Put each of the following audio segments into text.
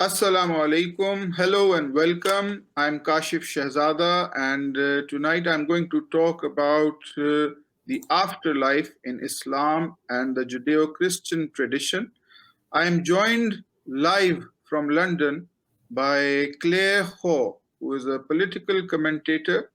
Assalamu alaikum. Hello and welcome. I'm Kashif Shahzada, and tonight I'm going to talk about the afterlife in Islam and the Judeo-Christian tradition. I am joined live from London by Claire Ho, who is a political commentator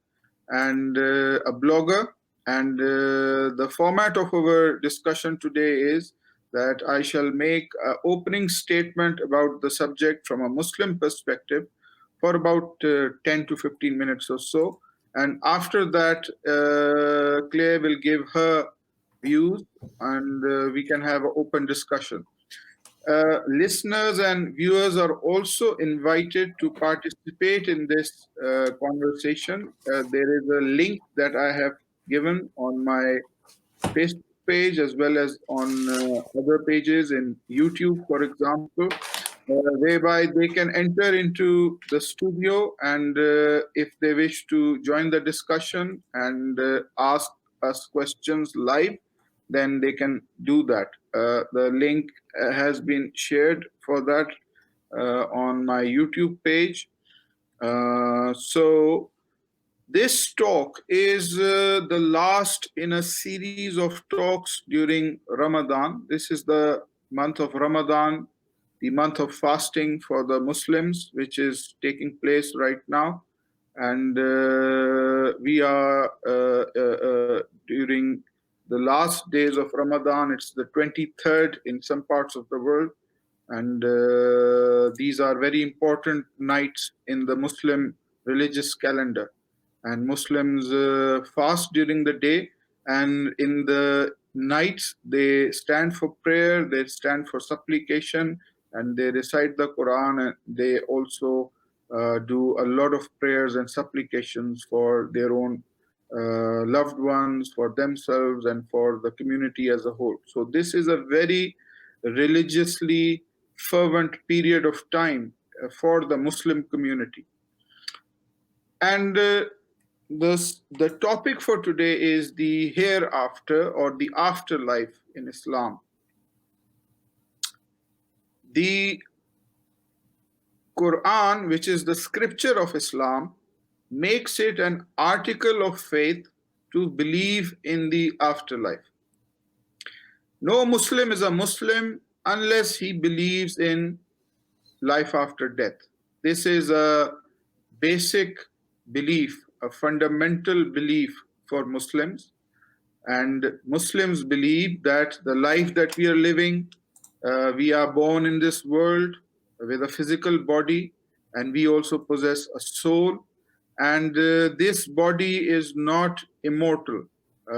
and a blogger. And the format of our discussion today is that I shall make an opening statement about the subject from a Muslim perspective for about 10 to 15 minutes or so. And after that, Claire will give her views and we can have an open discussion. Listeners and viewers are also invited to participate in this conversation. There is a link that I have given on my Facebook page as well as on other pages in YouTube, for example, whereby they can enter into the studio and if they wish to join the discussion and ask us questions live, then they can do that. The link has been shared for that on my YouTube page. So this talk is the last in a series of talks during Ramadan. This is the month of Ramadan, the month of fasting for the Muslims, which is taking place right now. And we are during the last days of Ramadan. It's the 23rd in some parts of the world. And these are very important nights in the Muslim religious calendar. And Muslims fast during the day, and in the nights they stand for prayer, they stand for supplication, and they recite the Quran, and they also do a lot of prayers and supplications for their own loved ones, for themselves, and for the community as a whole. So this is a very religiously fervent period of time for the Muslim community. And the topic for today is the hereafter or the afterlife in Islam. The Quran, which is the scripture of Islam, makes it an article of faith to believe in the afterlife. No Muslim is a Muslim unless he believes in life after death. This is a basic belief, a fundamental belief for Muslims. And Muslims believe that the life that we are living, we are born in this world with a physical body, and we also possess a soul. And this body is not immortal.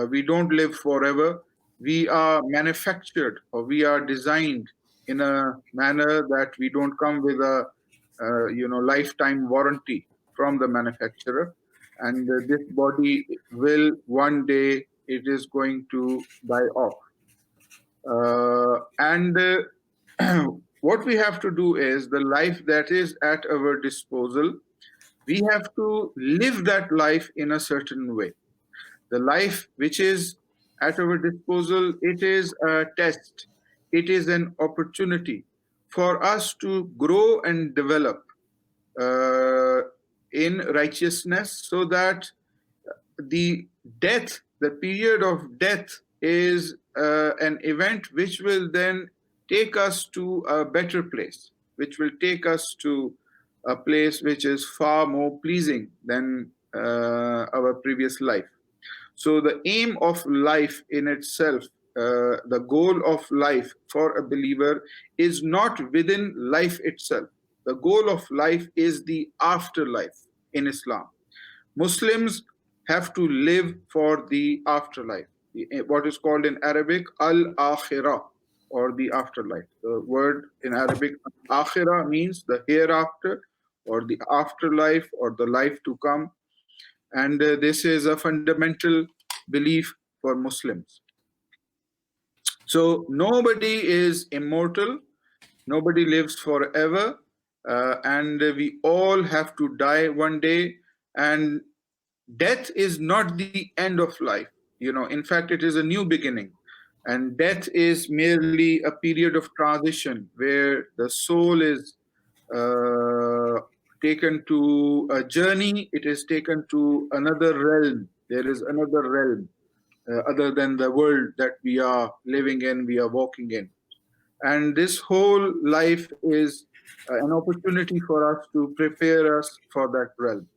We don't live forever. We are manufactured, or we are designed in a manner that we don't come with a lifetime warranty from the manufacturer. And this body will one day, it is going to die off. And what we have to do is the life that is at our disposal, we have to live that life in a certain way. The life which is at our disposal, it is a test, it is an opportunity for us to grow and develop in righteousness, so that the death, the period of death, is an event which will then take us to a better place, which will take us to a place which is far more pleasing than our previous life. So the aim of life in itself, the goal of life for a believer is not within life itself. The goal of life is the afterlife in Islam. Muslims have to live for the afterlife, what is called in Arabic al-akhirah, or the afterlife. The word in Arabic akhirah means the hereafter, or the afterlife, or the life to come. And this is a fundamental belief for Muslims. So nobody is immortal, nobody lives forever, and we all have to die one day. And death is not the end of life. In fact, it is a new beginning. And death is merely a period of transition where the soul is uh, taken to a journey, it is taken to another realm. There is another realm other than the world that we are living in, we are walking in. And this whole life is an opportunity for us to prepare us for that realm.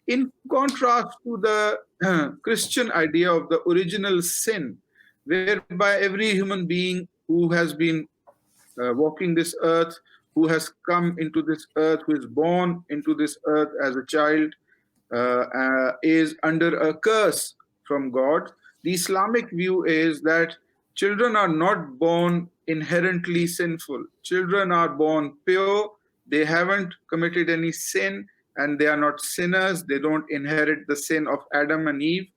In contrast to the Christian idea of the original sin, whereby every human being who has been walking this earth, who has come into this earth, who is born into this earth as a child, is under a curse from God. The Islamic view is that children are not born inherently sinful. Children are born pure, they haven't committed any sin, and they are not sinners. They don't inherit the sin of Adam and Eve,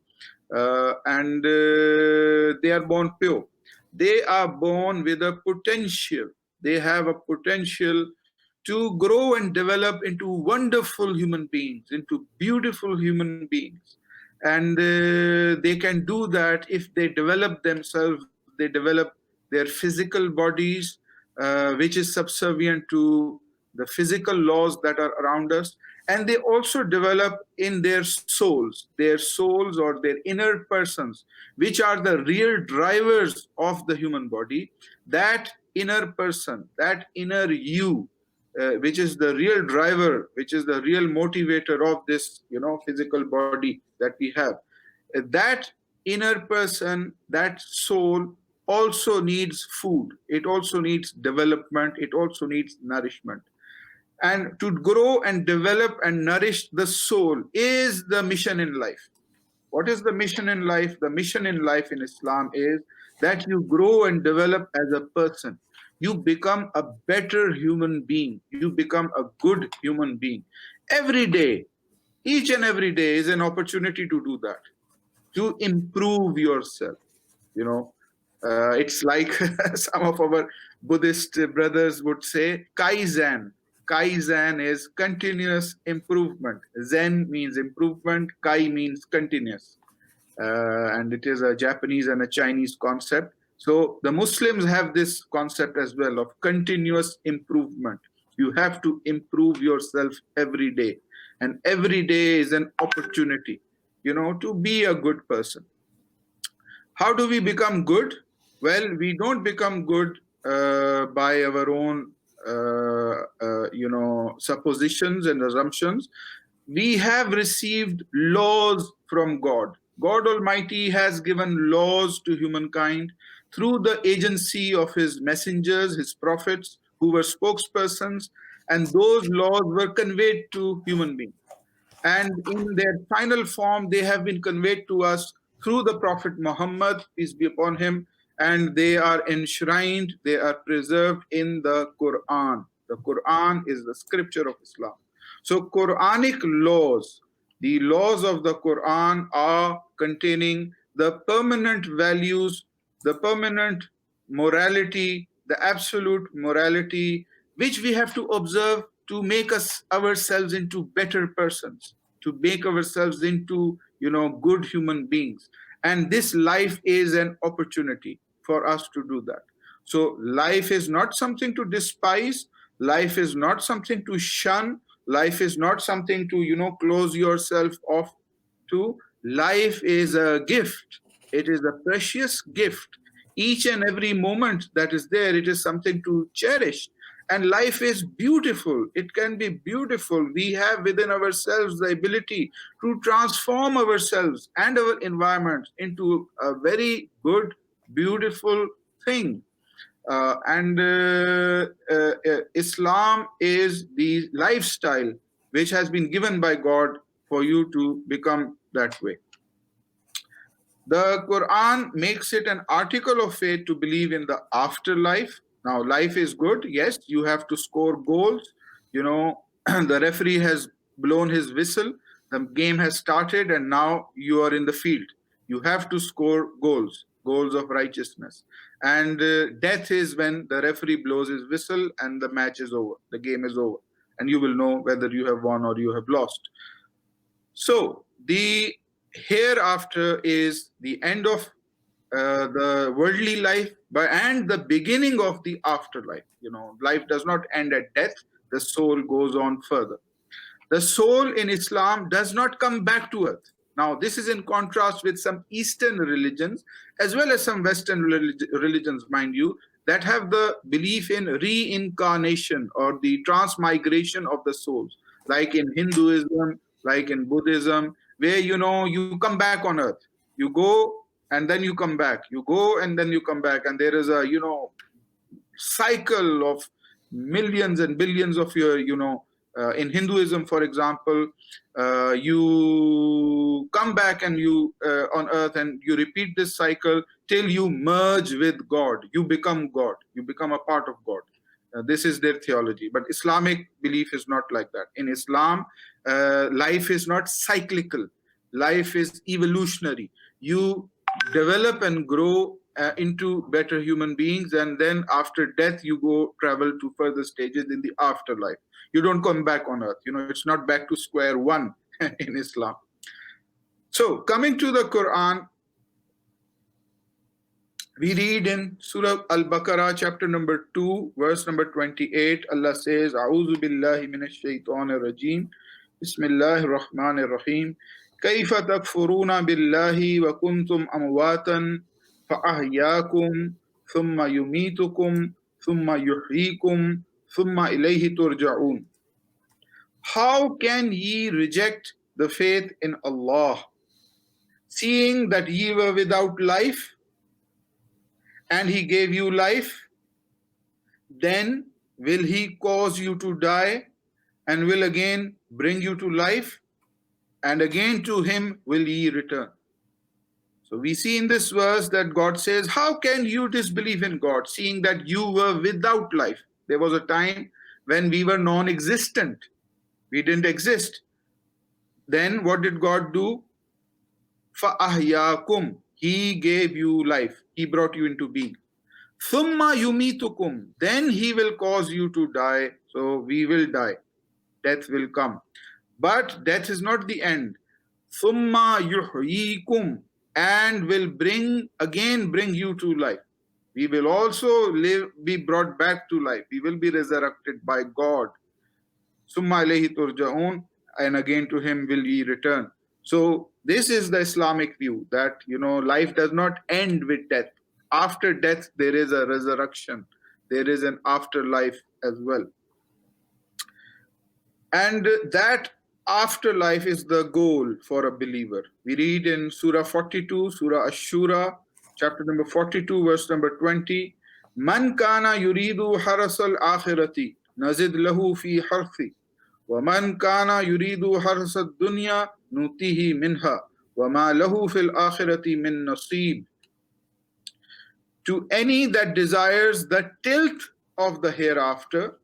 and they are born pure. They are born with a potential. They have a potential to grow and develop into wonderful human beings, into beautiful human beings. And they can do that if they develop themselves, they develop their physical bodies, which is subservient to the physical laws that are around us. And they also develop in their souls or their inner persons, which are the real drivers of the human body. That inner person, that inner you, which is the real driver, which is the real motivator of this, physical body that we have. That inner person, that soul, also needs food. It also needs development. It also needs nourishment. And to grow and develop and nourish the soul is the mission in life. What is the mission in life? The mission in life in Islam is that you grow and develop as a person. You become a better human being. You become a good human being. Every day, each and every day is an opportunity to do that, to improve yourself. You know, it's like some of our Buddhist brothers would say, Kaizen. Kaizen is continuous improvement. Zen means improvement, Kai means continuous. And it is a Japanese and a Chinese concept. So the Muslims have this concept as well of continuous improvement. You have to improve yourself every day. And every day is an opportunity, to be a good person. How do we become good? Well, we don't become good by our own, suppositions and assumptions. We have received laws from God. God Almighty has given laws to humankind through the agency of His messengers, His prophets, who were spokespersons, and those laws were conveyed to human beings. And in their final form, they have been conveyed to us through the Prophet Muhammad, peace be upon him, and they are enshrined, they are preserved in the Quran. The Quran is the scripture of Islam. So, Quranic laws, the laws of the Quran are containing the permanent values, the permanent morality, the absolute morality, which we have to observe to make us ourselves into better persons, to make ourselves into, good human beings. And this life is an opportunity for us to do that. So life is not something to despise. Life is not something to shun. Life is not something to, close yourself off to. Life is a gift. It is a precious gift. Each and every moment that is there, it is something to cherish. And life is beautiful. It can be beautiful. We have within ourselves the ability to transform ourselves and our environment into a very good, beautiful thing. And Islam is the lifestyle which has been given by God for you to become that way. The Quran makes it an article of faith to believe in the afterlife. Now, life is good. Yes, you have to score goals. The referee has blown his whistle. The game has started, and now you are in the field. You have to score goals, goals of righteousness. And death is when the referee blows his whistle and the match is over. The game is over. And you will know whether you have won or you have lost. So, the hereafter is the end of the worldly life, and the beginning of the afterlife. Life does not end at death. the soul goes on further. The soul in Islam does not come back to earth. Now, this is in contrast with some Eastern religions, as well as some Western religions, mind you, that have the belief in reincarnation or the transmigration of the souls, like in Hinduism, like in Buddhism, where you come back on earth. You go and then you come back. You go and then you come back. And there is a cycle of millions and billions of years. In Hinduism, for example, you come back and you on earth, and you repeat this cycle till you merge with God. You become God. You become a part of God. This is their theology. But Islamic belief is not like that. In Islam, life is not cyclical. Life is evolutionary. You develop and grow into better human beings, and then after death you go travel to further stages in the afterlife. You don't come back on earth. It's not back to square one in Islam. So coming to the Quran, we read in Surah Al-Baqarah, chapter number 2, verse number 28. Allah says, A'udhu billahi minash shaitanir rajim. Bismillahir Rahmanir Rahim. كيف تكفرون بالله وكنتم أمواتا فأحياكم ثم يميتكم ثم يحييكم ثم إليه ترجعون. How can ye reject the faith in Allah, seeing that ye were without life, and He gave you life? Then will He cause you to die, and will again bring you to life, and again to Him will ye return. So we see in this verse that God says, how can you disbelieve in God, seeing that you were without life? There was a time when we were non-existent. We didn't exist. Then what did God do? فَأَحْيَاكُمْ. He gave you life. He brought you into being. ثُمَّ يُمِيتُكُمْ. Then He will cause you to die. So we will die. Death will come. But death is not the end. ثُمَّ يُحْيِيكُمْ. And will bring you to life. We will also be brought back to life. We will be resurrected by God. Summa ilayhi turja'un, and again to Him will ye return. So this is the Islamic view, that life does not end with death. After death there is a resurrection. There is an afterlife as well. And that afterlife is the goal for a believer. We read in Surah 42, Surah Ash-Shura, chapter number 42, verse number 20. Man kana yuridu harasal akhirati nazid lahu fi harthi, wa man kana yuridu harasad dunya nutihi minha, wa ma lahu fil akhirati min nasib. To any that desires the tilth of the hereafter,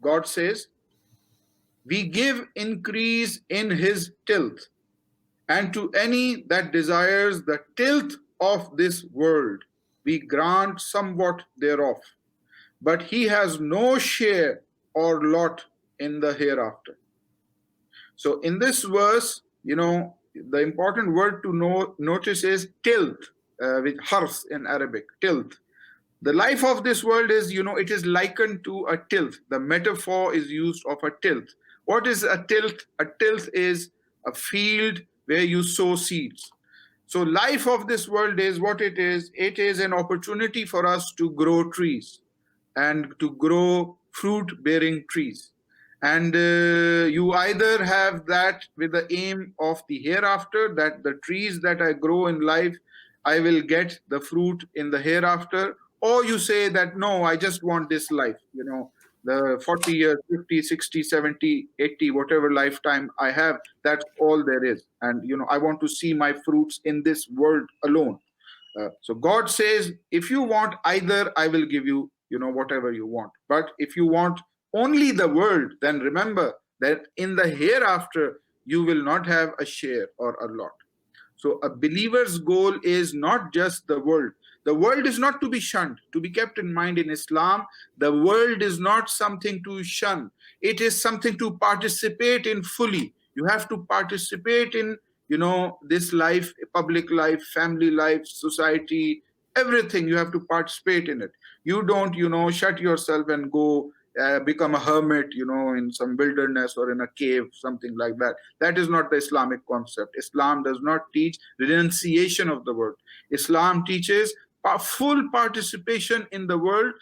God says, we give increase in his tilth. And to any that desires the tilth of this world, we grant somewhat thereof. But he has no share or lot in the hereafter. So in this verse, the important word to notice is tilth, with harf in Arabic, tilth. The life of this world is, it is likened to a tilth. The metaphor is used of a tilth. What is a tilth? A tilth is a field where you sow seeds. So life of this world is what it is. It is an opportunity for us to grow trees and to grow fruit-bearing trees. And you either have that with the aim of the hereafter, that the trees that I grow in life, I will get the fruit in the hereafter, or you say that, no, I just want this life, the 40 years, 50, 60, 70, 80, whatever lifetime I have, that's all there is. And, I want to see my fruits in this world alone. So God says, if you want either, I will give you, whatever you want. But if you want only the world, then remember that in the hereafter, you will not have a share or a lot. So a believer's goal is not just the world. The world is not to be shunned, to be kept in mind in Islam. The world is not something to shun. It is something to participate in fully. You have to participate in, this life, public life, family life, society, everything. You have to participate in it. You don't, shut yourself and go become a hermit, in some wilderness or in a cave, something like that. That is not the Islamic concept. Islam does not teach renunciation of the world. Islam teaches full participation in the world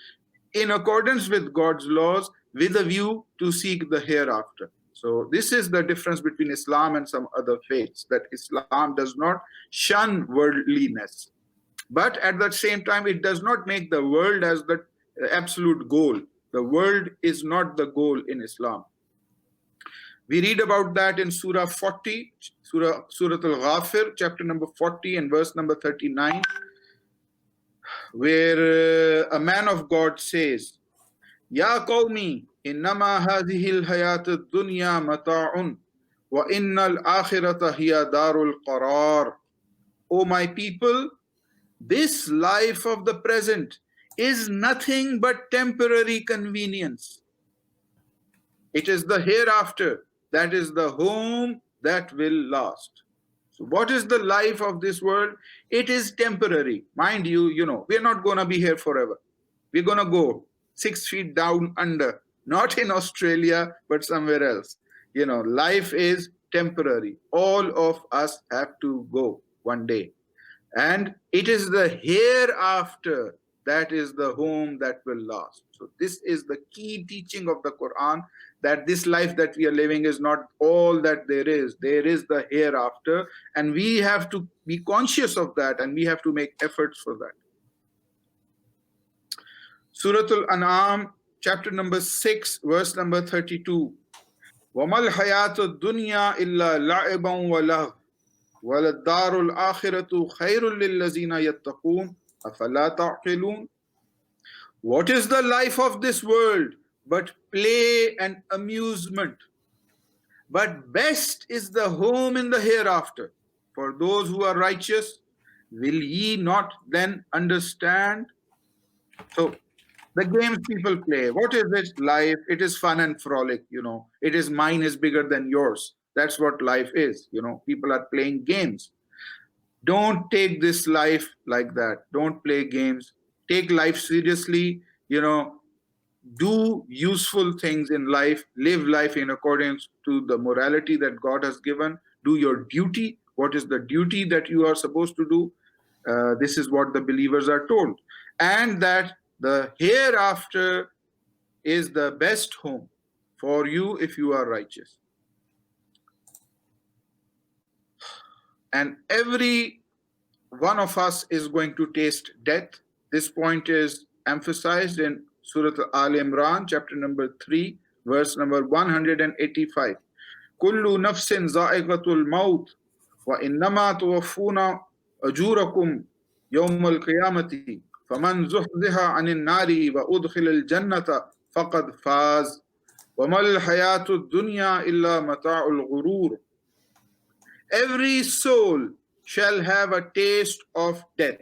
in accordance with God's laws, with a view to seek the hereafter. So this is the difference between Islam and some other faiths, that Islam does not shun worldliness. But at the same time, it does not make the world as the absolute goal. The world is not the goal in Islam. We read about that in Surah 40, Surah Al-Ghafir, chapter number 40 and verse number 39, where a man of God says, Ya qawmi, innama hadhihi al-hayat ad-dunya mata'un, wa innal akhirata hiya darul qarar. O my people, this life of the present is nothing but temporary convenience. It is the hereafter that is the home that will last. So what is the life of this world? It is temporary. Mind you, we're not going to be here forever. We're going to go 6 feet down under, not in Australia, but somewhere else. Life is temporary. All of us have to go one day. And it is the hereafter that is the home that will last. So this is the key teaching of the Quran, that this life that we are living is not all that there is. There is the hereafter, and we have to be conscious of that, and we have to make efforts for that. Surah Al-An'am, chapter number 6, verse number 32. وَمَا الْحَيَاةُ الدُّنْيَا إِلَّا لَعِبًا وَلَهْوٌ وَلَلدَّارُ الْآخِرَةُ خَيْرٌ لِلَّذِينَ يَتَّقُونَ أَفَلَا تَعْقِلُونَ. What is the life of this world but play and amusement? But best is the home in the hereafter. For those who are righteous, will ye not then understand? So the games people play, what is it? Life, it is fun and frolic, it is mine is bigger than yours. That's what life is. People are playing games. Don't take this life like that. Don't play games. Take life seriously. Do useful things in life. Live life in accordance to the morality that God has given. Do your duty. What is the duty that you are supposed to do? This is what the believers are told. And that the hereafter is the best home for you if you are righteous. And every one of us is going to taste death. This point is emphasized in Surah Al-Imran, chapter number 3, verse number 185. Kullu nafsin za'iqatul maut wa innama tuwaffuna ajurakum yawmal qiyamati faman zuhziha anin nari wa udkhila al-jannata faqad faz wa mal hayatud dunya illa mata'ul ghurur. Every soul shall have a taste of death.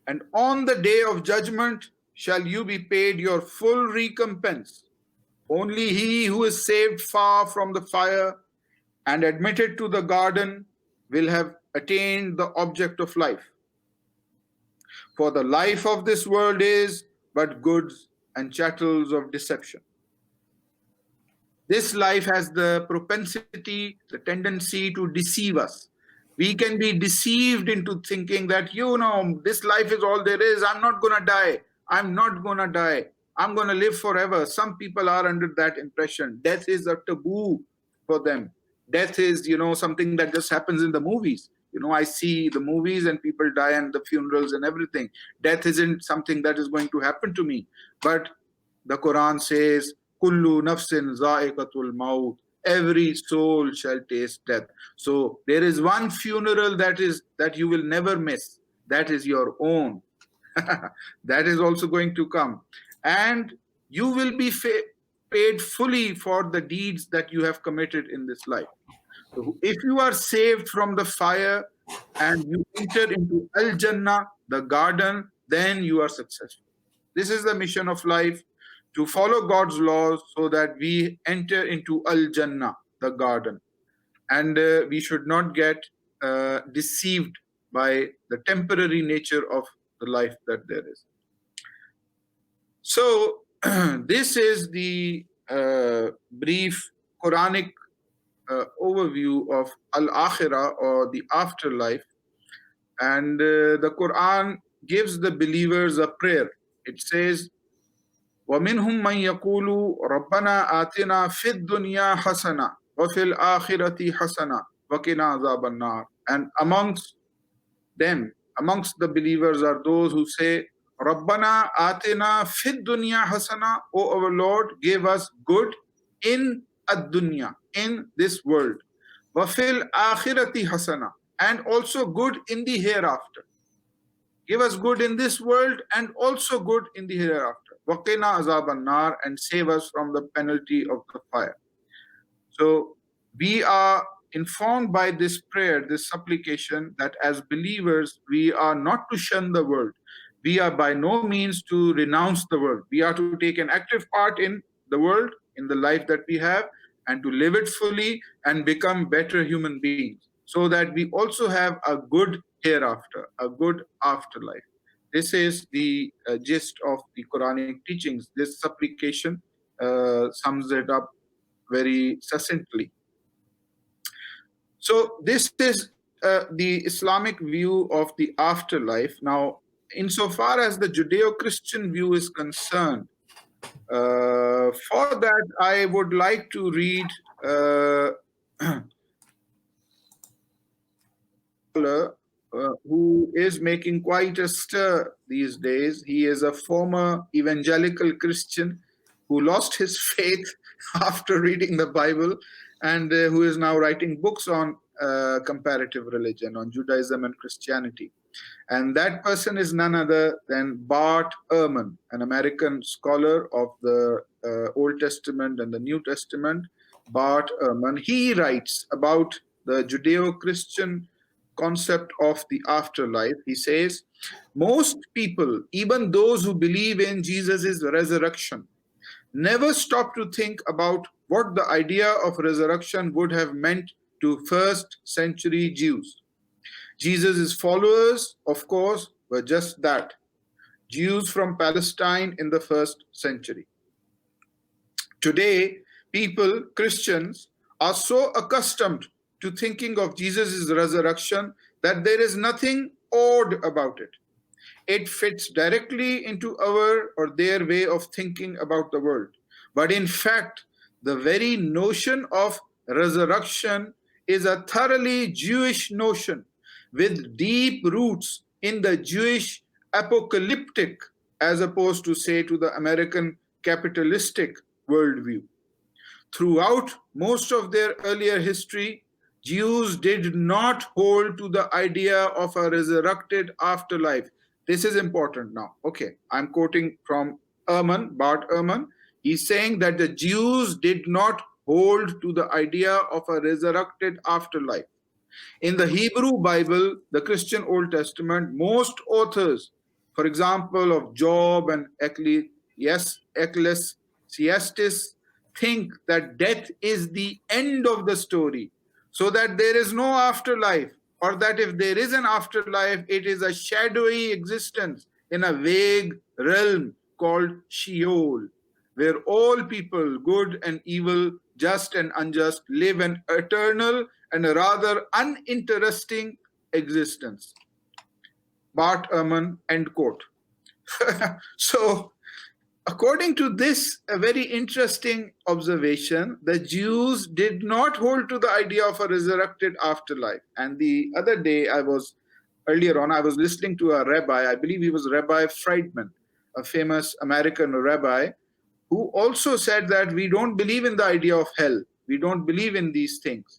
And on the day of judgment shall you be paid your full recompense. Only he who is saved far from the fire and admitted to the garden will have attained the object of life. For the life of this world is but goods and chattels of deception. This life has the propensity, the tendency to deceive us. We can be deceived into thinking that, this life is all there is. I'm not going to die. I'm not going to die. I'm going to live forever. Some people are under that impression. Death is a taboo for them. Death is, something that just happens in the movies. I see the movies and people die and the funerals and everything. Death isn't something that is going to happen to me. But the Quran says, Kullu nafsin za'iqatul maut. Every soul shall taste death. So there is one funeral that you will never miss. That is your own. That is also going to come. And you will be paid fully for the deeds that you have committed in this life. So if you are saved from the fire and you enter into Al-Jannah, the garden, then you are successful. This is the mission of life, to follow God's laws so that we enter into Al-Jannah, the garden. And we should not get deceived by the temporary nature of the life that there is. So, this is the brief Quranic overview of Al-Akhirah, or the afterlife. And the Quran gives the believers a prayer. It says, وَمِنْهُمْ مَنْ يَقُولُ رَبَّنَا آتِنَا فِي الدُّنْيَا حَسَنَةً وَفِي الْآخِرَةِ حَسَنَةً وَقِنَا عَذَابَ النَّارِ. And amongst the believers are those who say, Rabbana atina fid dunya hasana, O our Lord, give us good in ad-dunya, in this world. Wa fil akhirati hasana, and also good in the hereafter. Give us good in this world and also good in the hereafter. Waqina azab an-nar, and save us from the penalty of the fire. So we are informed by this prayer, this supplication, that as believers, we are not to shun the world. We are by no means to renounce the world. We are to take an active part in the world, in the life that we have, and to live it fully and become better human beings, so that we also have a good hereafter, a good afterlife. This is the gist of the Quranic teachings. This supplication sums it up very succinctly. So this is the Islamic view of the afterlife. Now, insofar as the Judeo-Christian view is concerned, for that I would like to read who is making quite a stir these days. He is a former evangelical Christian who lost his faith after reading the Bible, and who is now writing books on comparative religion, on Judaism and Christianity. And that person is none other than Bart Ehrman, an American scholar of the Old Testament and the New Testament. Bart Ehrman, he writes about the Judeo-Christian concept of the afterlife. He says, most people, even those who believe in Jesus' resurrection, never stop to think about what the idea of resurrection would have meant to first century Jews. Jesus' followers, of course, were just that, Jews from Palestine in the first century. Today, people, Christians, are so accustomed to thinking of Jesus' resurrection that there is nothing odd about it. It fits directly into our or their way of thinking about the world. But in fact, the very notion of resurrection is a thoroughly Jewish notion with deep roots in the Jewish apocalyptic, as opposed to, say, to the American capitalistic worldview. Throughout most of their earlier history, Jews did not hold to the idea of a resurrected afterlife. This is important now. Okay, I'm quoting from Ehrman, Bart Ehrman. He's saying that the Jews did not hold to the idea of a resurrected afterlife. In the Hebrew Bible, the Christian Old Testament, most authors, for example, of Job and Ecclesiastes, think that death is the end of the story, so that there is no afterlife, or that if there is an afterlife, it is a shadowy existence in a vague realm called Sheol, where all people, good and evil, just and unjust, live an eternal and a rather uninteresting existence. Bart Ehrman, end quote. So, according to this a very interesting observation, the Jews did not hold to the idea of a resurrected afterlife. And the other day, earlier on, I was listening to a rabbi, I believe he was Rabbi Friedman, a famous American rabbi, who also said that we don't believe in the idea of hell. We don't believe in these things.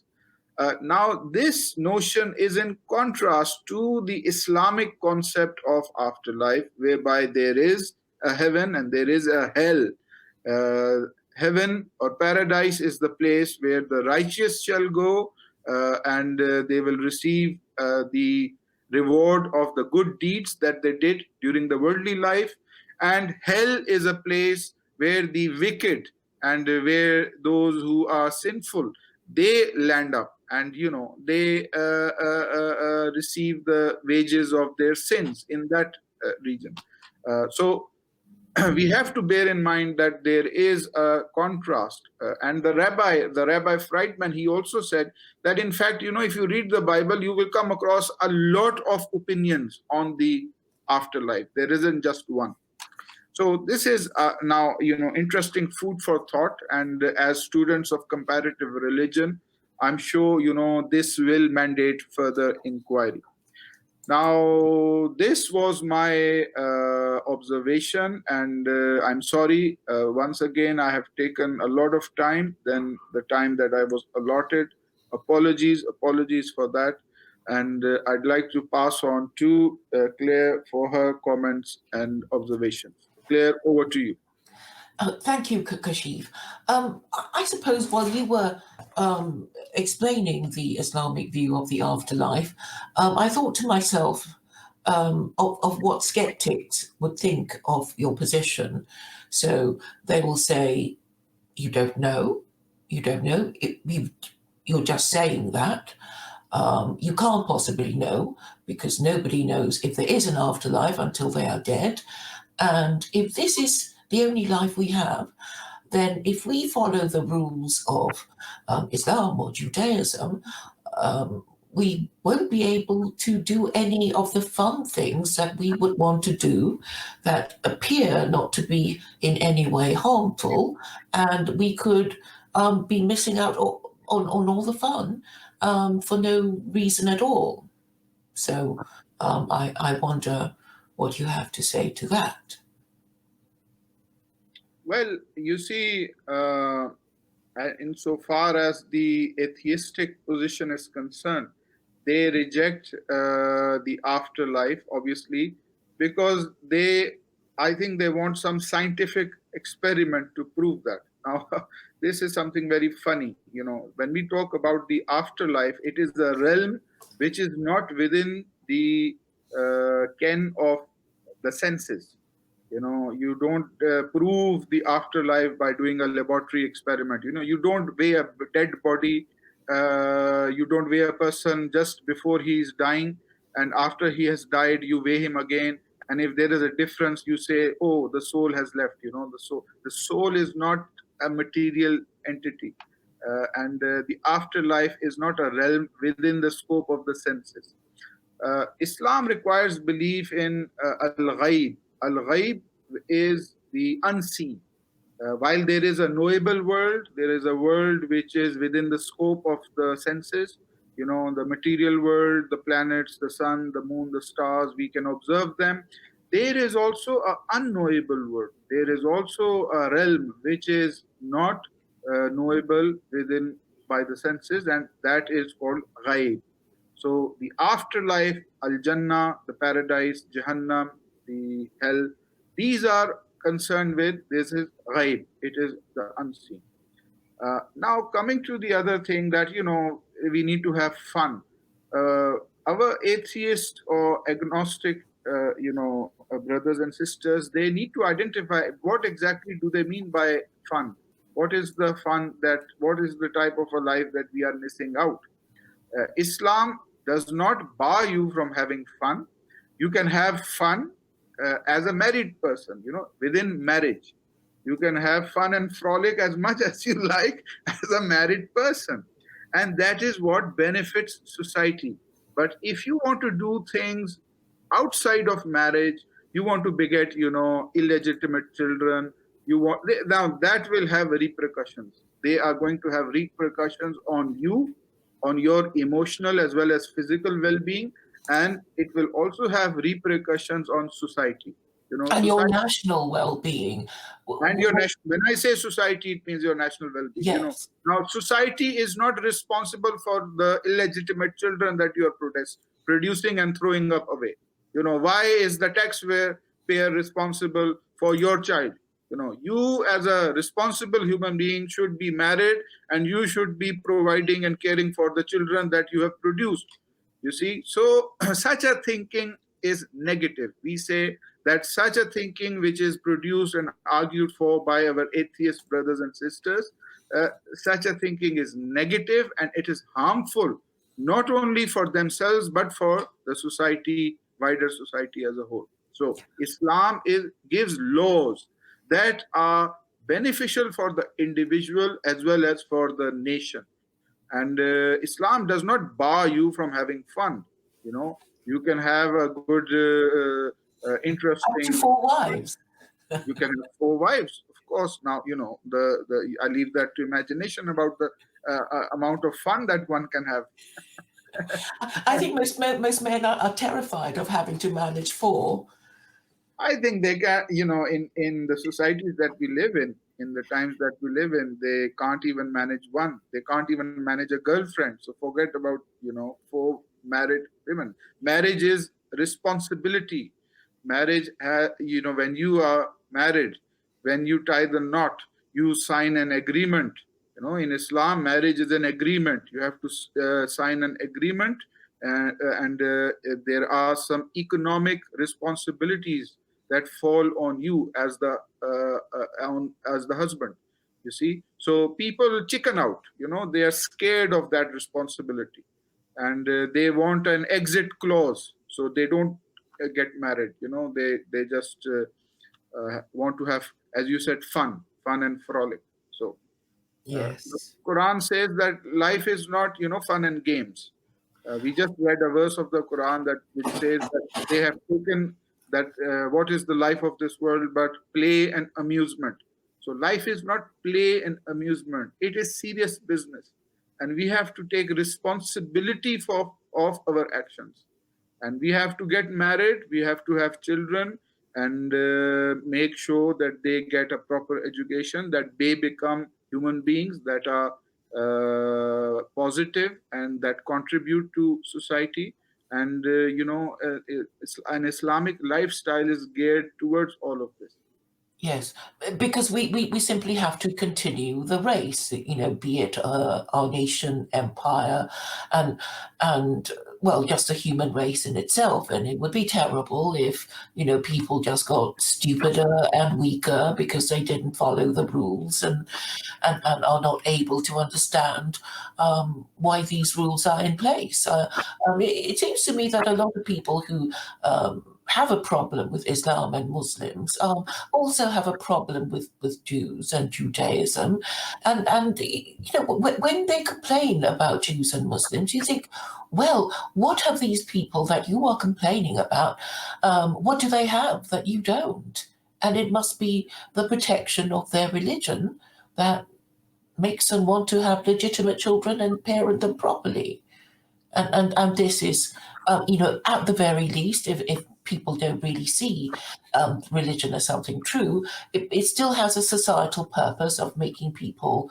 Now, this notion is in contrast to the Islamic concept of afterlife, whereby there is a heaven and there is a hell. Heaven or paradise is the place where the righteous shall go, and they will receive the reward of the good deeds that they did during the worldly life. And hell is a place where the wicked and where those who are sinful, they land up, and they receive the wages of their sins in that region. So we have to bear in mind that there is a contrast. And the Rabbi Friedman, he also said that, in fact, if you read the Bible, you will come across a lot of opinions on the afterlife. There isn't just one. So this is now, interesting food for thought. And as students of comparative religion, I'm sure, this will mandate further inquiry. Now, this was my observation, and I'm sorry. Once again, I have taken a lot of time than the time that I was allotted. Apologies for that. And I'd like to pass on to Claire for her comments and observations. Claire, over to you. Thank you, Kashif. I suppose while you were explaining the Islamic view of the afterlife, I thought to myself of what skeptics would think of your position. So they will say, you don't know, you're just saying that. You can't possibly know because nobody knows if there is an afterlife until they are dead. And if this is the only life we have, then if we follow the rules of Islam or Judaism, we won't be able to do any of the fun things that we would want to do that appear not to be in any way harmful, and we could be missing out on all the fun for no reason at all. So I wonder what you have to say to that. Well, you see, insofar as the atheistic position is concerned, they reject the afterlife, obviously, because I think they want some scientific experiment to prove that. Now, this is something very funny. When we talk about the afterlife, it is a realm which is not within the ken of the senses. You don't prove the afterlife by doing a laboratory experiment. You don't weigh a dead body. You don't weigh a person just before he is dying, and after he has died, you weigh him again. And if there is a difference, you say, "Oh, the soul has left." The soul is not a material entity, and the afterlife is not a realm within the scope of the senses. Islam requires belief in al-ghaib. Al-ghaib is the unseen. While there is a knowable world, there is a world which is within the scope of the senses. The material world, the planets, the sun, the moon, the stars, we can observe them. There is also an unknowable world. There is also a realm which is not knowable within by the senses, and that is called ghaib. So the afterlife, Al Jannah, the paradise, Jahannam, the hell, these are concerned with this is ghaib, it is the unseen. Now, coming to the other thing that, we need to have fun. Our atheist or agnostic, brothers and sisters, they need to identify what exactly do they mean by fun. What is the fun what is the type of a life that we are missing out? Islam does not bar you from having fun. You can have fun as a married person, within marriage. You can have fun and frolic as much as you like as a married person. And that is what benefits society. But if you want to do things outside of marriage, you want to beget, illegitimate children, now that will have repercussions. They are going to have repercussions on you, on your emotional as well as physical well-being, and it will also have repercussions on society. And your national well-being. And your national. When I say society, it means your national well-being. Yes. Now, society is not responsible for the illegitimate children that you are producing and throwing up away. Why is the taxpayer responsible for your child? You as a responsible human being should be married, and you should be providing and caring for the children that you have produced. You see, so such a thinking is negative. We say that such a thinking which is produced and argued for by our atheist brothers and sisters, such a thinking is negative, and it is harmful, not only for themselves, but for the society, wider society as a whole. So Islam gives laws that are beneficial for the individual as well as for the nation. And Islam does not bar you from having fun. You can have a good, Up to interesting. four wives. You can have four wives, of course. Now the I leave that to imagination about the amount of fun that one can have. I think most men are terrified of having to manage four. I think they can, in the societies that we live in the times that we live in, they can't even manage one. They can't even manage a girlfriend. So forget about, four married women. Marriage is responsibility. Marriage, when you are married, when you tie the knot, you sign an agreement. In Islam, marriage is an agreement. You have to sign an agreement, and there are some economic responsibilities that fall on you as the husband. You see, so people chicken out. They are scared of that responsibility, and they want an exit clause, so they don't get married. They just want to have, as you said, fun and frolic. So the Yes. Quran says that life is not, fun and games. We just read a verse of the Quran that which says that they have taken that what is the life of this world but play and amusement. So life is not play and amusement; it is serious business, and we have to take responsibility for of our actions. And we have to get married, we have to have children, and make sure that they get a proper education, that they become human beings that are positive and that contribute to society. And an Islamic lifestyle is geared towards all of this. Yes, because we simply have to continue the race, be it our nation, empire, and and well, just the human race in itself. And it would be terrible if people just got stupider and weaker because they didn't follow the rules and are not able to understand why these rules are in place. It seems to me that a lot of people who have a problem with Islam and Muslims also have a problem with Jews and Judaism. And when they complain about Jews and Muslims, you think, well, what have these people that you are complaining about, what do they have that you don't? And it must be the protection of their religion that makes them want to have legitimate children and parent them properly. And this is, at the very least, if people don't really see religion as something true, it still has a societal purpose of making people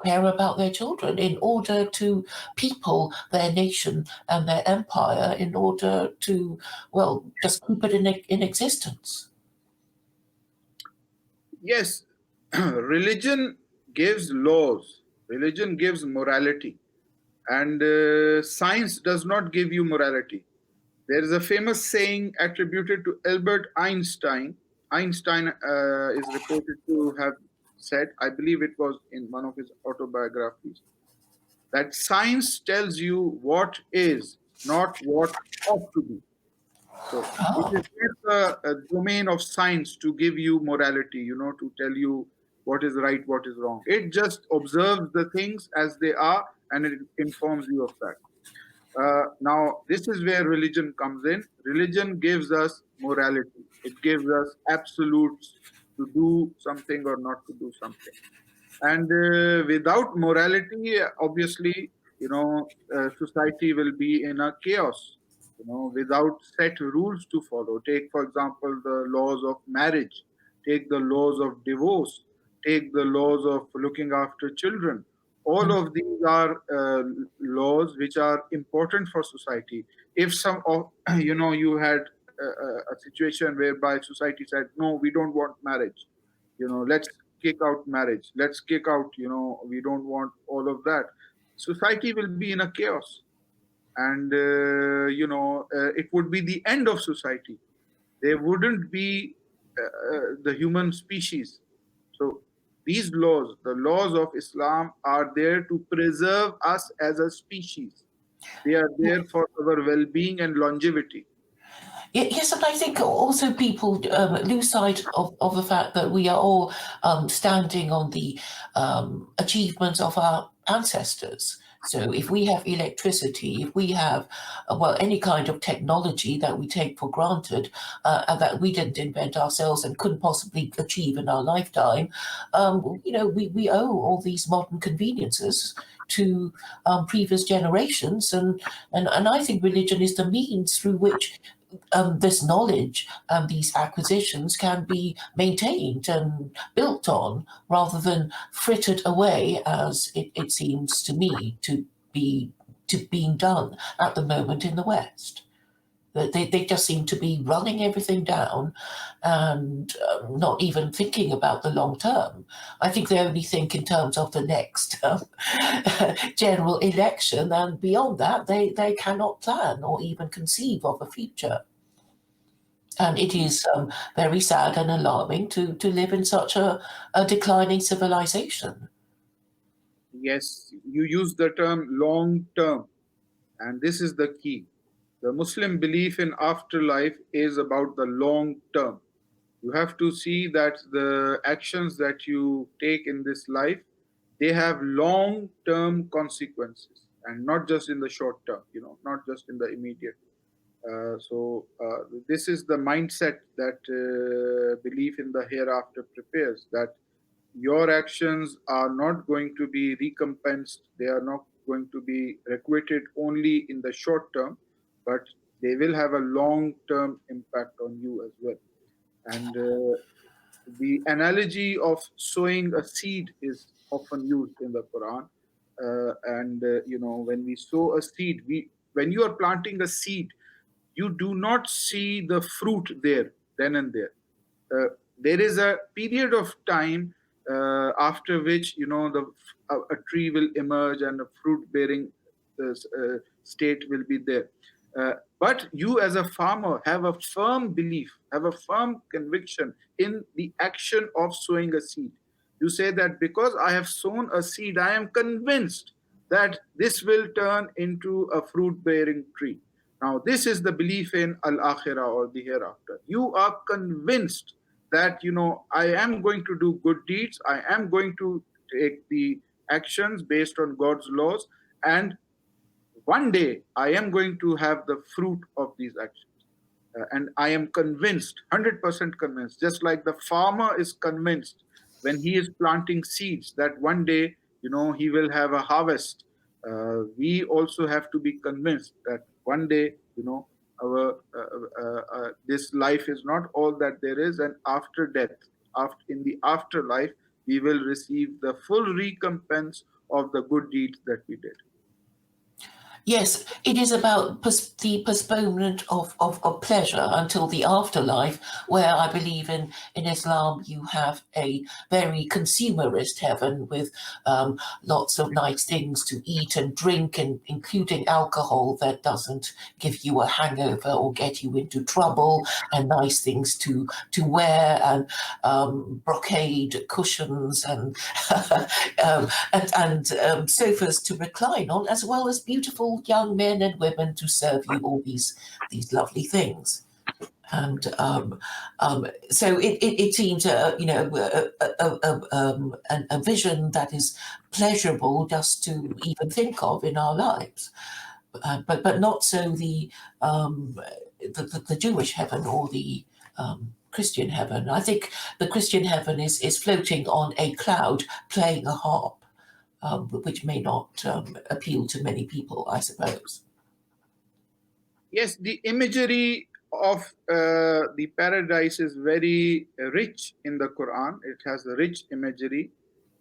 care about their children in order to people their nation and their empire, in order to, well, just keep it in existence. Yes, religion gives laws, religion gives morality, and science does not give you morality. There is a famous saying attributed to Albert Einstein. Einstein is reported to have said, I believe it was in one of his autobiographies, that science tells you what is, not what ought to be. So it Oh, is not a domain of science to give you morality, to tell you what is right, what is wrong. It just observes the things as they are, and it informs you of that. Now, this is where religion comes in. Religion gives us morality. It gives us absolutes to do something or not to do something. And without morality, obviously, society will be in a chaos. Without set rules to follow. Take, for example, the laws of marriage. Take the laws of divorce. Take the laws of looking after children. All of these are laws which are important for society. If some of you had a situation whereby society said, no, we don't want marriage, let's kick out marriage, let's kick out, we don't want all of that, society will be in a chaos. And it would be the end of society. There wouldn't be the human species. So these laws, the laws of Islam, are there to preserve us as a species. They are there for our well-being and longevity. Yes, and I think also people lose sight of the fact that we are all standing on the achievements of our ancestors. So if we have electricity, if we have, well, any kind of technology that we take for granted and that we didn't invent ourselves and couldn't possibly achieve in our lifetime, we owe all these modern conveniences to previous generations. And I think religion is the means through which this knowledge and these acquisitions can be maintained and built on rather than frittered away as it seems to me be to being done at the moment in the West. They just seem to be running everything down and not even thinking about the long term. I think they only think in terms of the next general election, and beyond that, they cannot plan or even conceive of a future. And it is very sad and alarming to live in such a declining civilization. Yes, you use the term long term, and this is the key. The Muslim belief in afterlife is about the long term. You have to see that the actions that you take in this life, they have long term consequences, and not just in the short term, not just in the immediate. This is the mindset that belief in the hereafter prepares, that your actions are not going to be recompensed, they are not going to be requited only in the short term, but they will have a long term impact on you as well. And the analogy of sowing a seed is often used in the Quran. When we sow a seed, when you are planting a seed, you do not see the fruit there then and there. There is a period of time after which a tree will emerge and a fruit bearing state will be there. But you as a farmer have a firm belief, have a firm conviction in the action of sowing a seed. You say that because I have sown a seed, I am convinced that this will turn into a fruit bearing tree. Now, this is the belief in Al Akhirah, or the hereafter. You are convinced that, I am going to do good deeds, I am going to take the actions based on God's laws, and one day I am going to have the fruit of these actions. And I am convinced, 100% convinced, just like the farmer is convinced when he is planting seeds that one day, he will have a harvest. We also have to be convinced that one day, our this life is not all that there is, and after death, after in the afterlife, we will receive the full recompense of the good deeds that we did. Yes, it is about the postponement of pleasure until the afterlife, where I believe in Islam you have a very consumerist heaven with lots of nice things to eat and drink, and including alcohol that doesn't give you a hangover or get you into trouble, and nice things to wear, and brocade cushions and sofas to recline on, as well as beautiful young men and women to serve you all these lovely things. And so it seems a vision that is pleasurable just to even think of in our lives, but not so the Jewish heaven or the Christian heaven. I think the Christian heaven is floating on a cloud playing a harp, which may not appeal to many people, I suppose. Yes, the imagery of the paradise is very rich in the Quran. It has a rich imagery.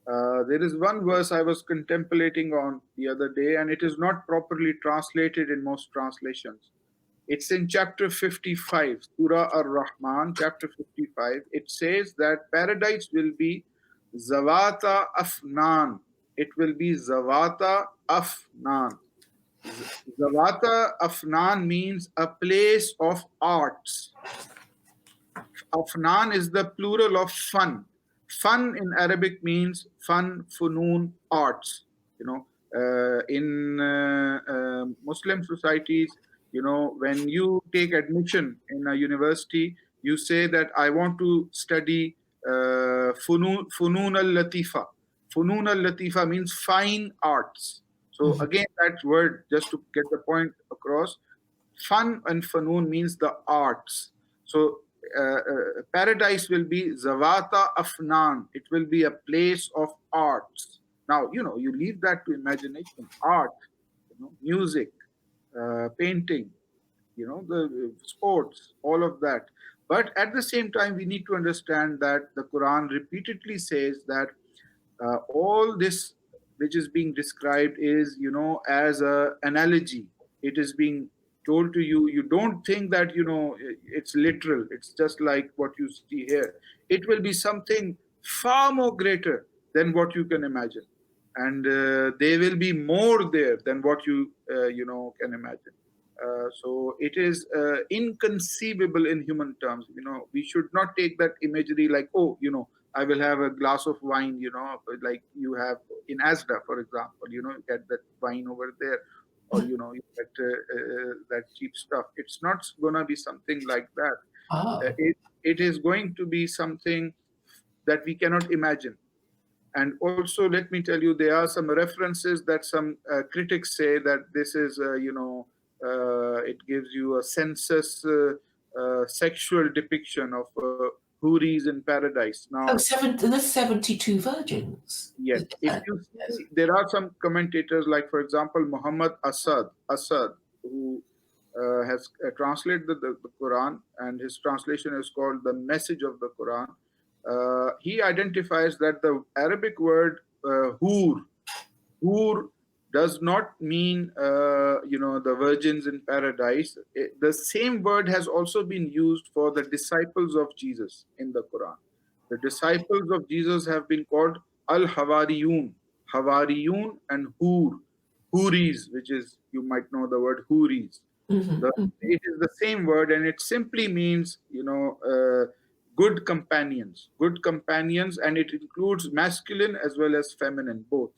There is one verse I was contemplating on the other day, and it is not properly translated in most translations. It's in chapter 55, Surah Ar-Rahman, chapter 55. It says that paradise will be Zawata Afnan. It will be Zawata Afnan. Zawata Afnan means a place of arts. Afnan is the plural of fun. Fun in Arabic means fun, funun, arts. In Muslim societies, When you take admission in a university, you say that I want to study funun al latifa. Funun al latifa means fine arts. So Mhm. again, that word, just to get the point across, fun and fanun means the arts. So paradise will be zawata afnan. It will be a place of arts. Now, you leave that to imagination. Art, music, painting, the sports, all of that. But at the same time, we need to understand that the Quran repeatedly says that all this which is being described is, as a analogy. It is being told to you. You don't think that, it's literal. It's just like what you see here. It will be something far more greater than what you can imagine, and there will be more there than what you can imagine. So it is inconceivable in human terms. We should not take that imagery like, oh, I will have a glass of wine, like you have in Asda, for example. You get that wine over there, or you get that cheap stuff. It's not gonna be something like that. Ah. It is going to be something that we cannot imagine. And also, let me tell you, there are some references that some critics say that this is, it gives you a census sexual depiction of houris in paradise. Now, Oh, there's 72 virgins. yes, if you Yes. see, there are some commentators, like, for example, Muhammad Asad, who has translated the Quran, and his translation is called The Message of the Quran. He identifies that the Arabic word Hur does not mean, the virgins in paradise. The same word has also been used for the disciples of Jesus in the Quran. The disciples of Jesus have been called Havariyun and Huris, which is, you might know the word Huris. Mhm, mhm. It is the same word, and it simply means, good companions, and it includes masculine as well as feminine. Both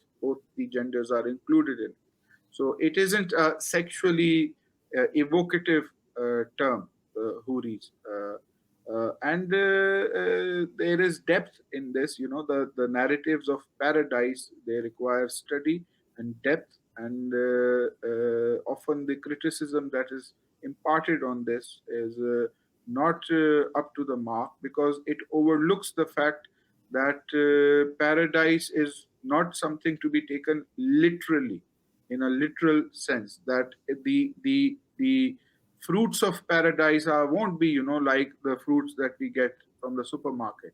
the genders are included in it. So it isn't a sexually evocative term, huris. And there is depth in this. The narratives of paradise, they require study and depth, and often the criticism that is imparted on this is not up to the mark, because it overlooks the fact that paradise is not something to be taken literally, in a literal sense, that the fruits of paradise won't be, like the fruits that we get from the supermarket.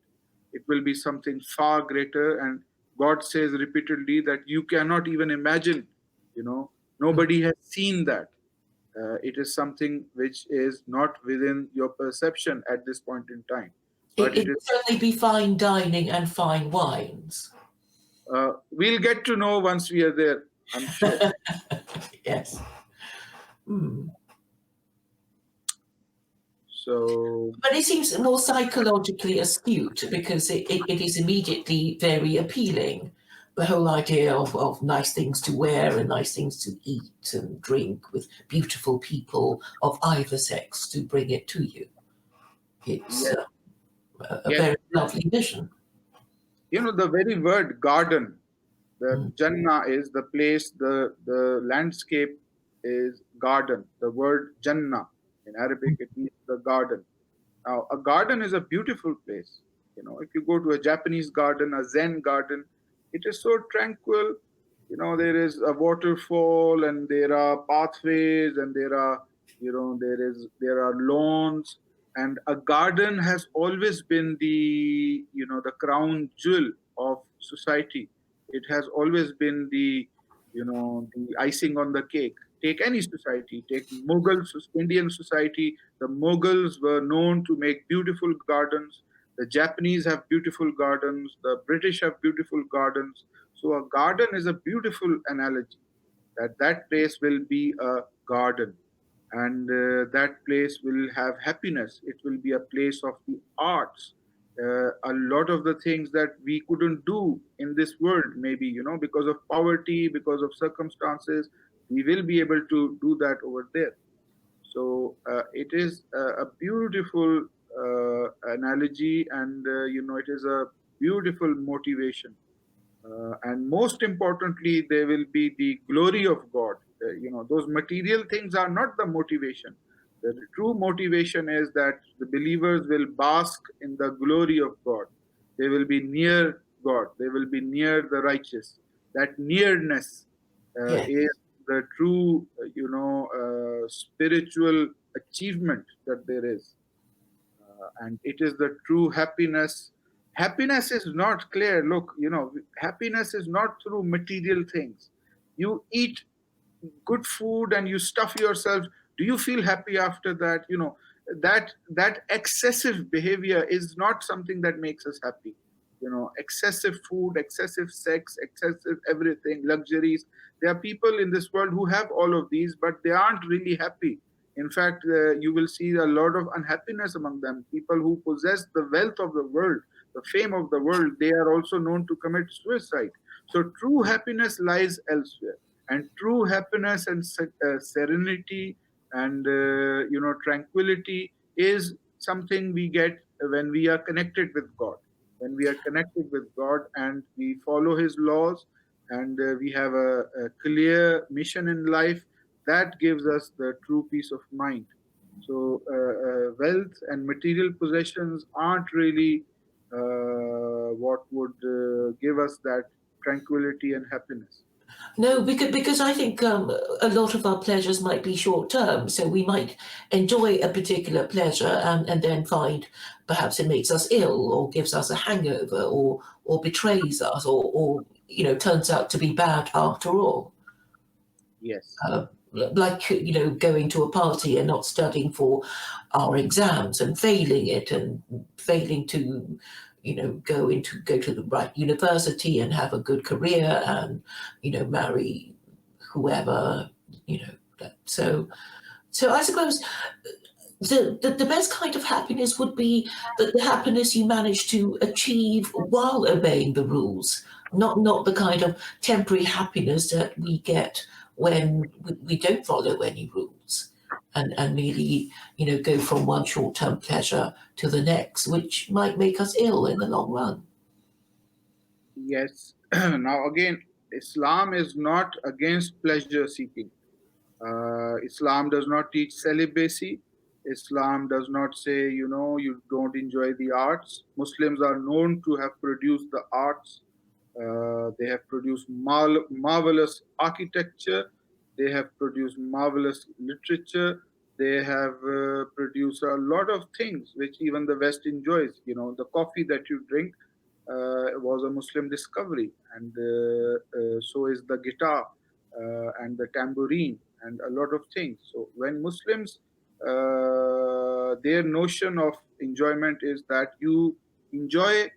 It will be something far greater, and God says repeatedly that you cannot even imagine. Nobody has seen that. It is something which is not within your perception at this point in time, but It it will is. certainly be fine dining and fine wines. We'll get to know once we are there, I'm sure. Yes. Hmm. So But it seems more psychologically astute because it is immediately very appealing. The whole idea of nice things to wear and nice things to eat and drink with beautiful people of either sex to bring it to you. It's yes, a yes. very lovely vision. The very word garden, the Mm. Jannah is the place, the landscape is garden. The word Jannah in Arabic, it means the garden. Now, a garden is a beautiful place. If you go to a Japanese garden, a Zen garden, it is so tranquil. There is a waterfall, and there are pathways, and there are lawns, and a garden has always been the crown jewel of society. It has always been the icing on the cake. Take any society, take Indian society. The Mughals were known to make beautiful gardens. The Japanese have beautiful gardens. The British have beautiful gardens. So a garden is a beautiful analogy, that place will be a garden, and that place will have happiness. It will be a place of the arts. A lot of the things that we couldn't do in this world, maybe, because of poverty, because of circumstances, we will be able to do that over there. So it is a beautiful analogy, and it is a beautiful motivation. And most importantly, there will be the glory of God. Those material things are not the motivation. The true motivation is that the believers will bask in the glory of God. They will be near God. They will be near the righteous. That nearness Yeah. is the true, spiritual achievement that there is, and it is the true happiness. Happiness is not clear. Look, happiness is not through material things. You eat good food and you stuff yourself. Do you feel happy after that? That excessive behavior is not something that makes us happy. Excessive food, excessive sex, excessive everything, luxuries. There are people in this world who have all of these, but they aren't really happy. In fact, you will see a lot of unhappiness among them. People who possess the wealth of the world, the fame of the world, they are also known to commit suicide. So true happiness lies elsewhere, and true happiness and serenity and tranquility is something we get when we are connected with God. When we are connected with God and we follow His laws, and we have a clear mission in life, that gives us the true peace of mind. So wealth and material possessions aren't really what would give us that tranquility and happiness. No, because I think a lot of our pleasures might be short term. So we might enjoy a particular pleasure and then find perhaps it makes us ill or gives us a hangover or betrays us or turns out to be bad after all. Yes. Like going to a party and not studying for our exams and failing it and failing to go to the right university and have a good career and marry whoever so I suppose the best kind of happiness would be the happiness you manage to achieve while obeying the rules, not the kind of temporary happiness that we get when we don't follow any rules and merely go from one short-term pleasure to the next, which might make us ill in the long run. Yes. Now, again, Islam is not against pleasure seeking. Islam does not teach celibacy. Islam does not say, you don't enjoy the arts. Muslims are known to have produced the arts. They have produced marvelous architecture. They have produced marvelous literature. They have produced a lot of things which even the West enjoys. The coffee that you drink was a Muslim discovery, and so is the guitar and the tambourine and a lot of things. So when Muslims, their notion of enjoyment is that you enjoy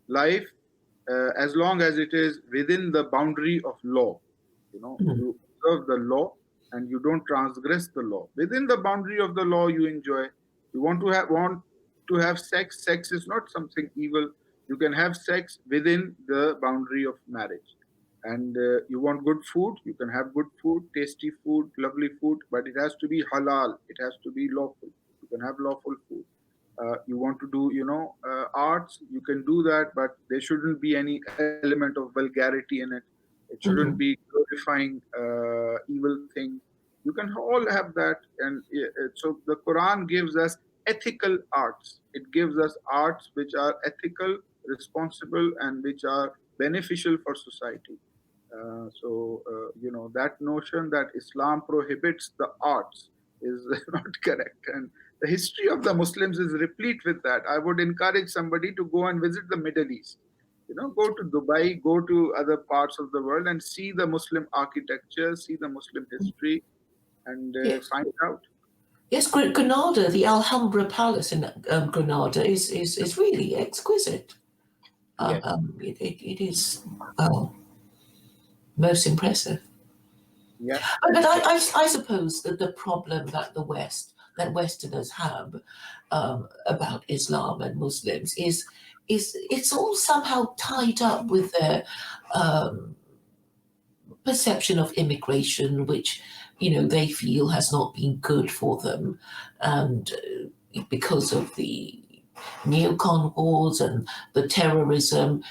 life as long as it is within the boundary of law. Mm. You observe the law and you don't transgress the law. Within the boundary of the law, you enjoy. You want to have sex. Sex is not something evil. You can have sex within the boundary of marriage. And you want good food, you can have good food, tasty food, lovely food, but it has to be halal. It has to be lawful. You can have lawful food. You want to do, arts, you can do that, but there shouldn't be any element of vulgarity in it. It shouldn't be Mhm. glorifying evil things. You can all have that, and so the Quran gives us ethical arts. It gives us arts which are ethical, responsible, and which are beneficial for society. That notion that Islam prohibits the arts is not correct. And the history of the Muslims is replete with that. I would encourage somebody to go and visit the Middle East. Go to Dubai, go to other parts of the world and see the Muslim architecture, see the Muslim history, and Yes. find out. Yes, Granada, the Alhambra Palace in Granada is really exquisite. Yes. It is well, most impressive. Yeah. But I suppose that the problem that that Westerners have about Islam and Muslims is it's all somehow tied up with their um, perception of immigration, which they feel has not been good for them, and because of the neocon wars and the terrorism,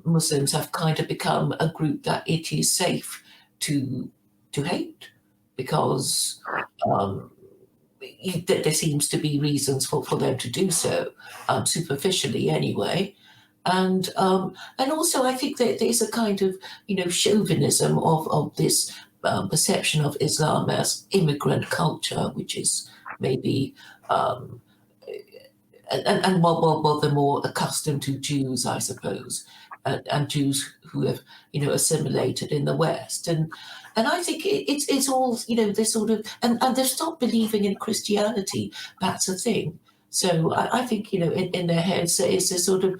Muslims have kind of become a group that it is safe to hate, because there seems to be reasons for them to do so, superficially anyway. And also, I think that there's a kind of chauvinism of this perception of Islam as immigrant culture, which is maybe and well, they're more accustomed to Jews, I suppose, and Jews who have assimilated in the West, and I think it's all this sort of, and they've stopped believing in Christianity. That's a thing. So I think in their heads there is this sort of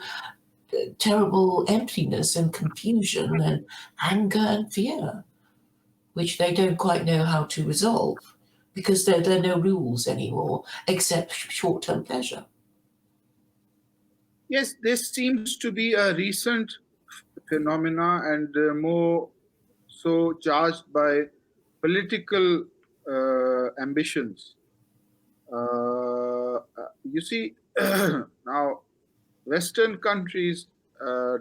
terrible emptiness and confusion and anger and fear, which they don't quite know how to resolve, because there are no rules anymore except short-term pleasure. Yes, this seems to be a recent phenomena, and more so charged by political ambitions. You see, now Western countries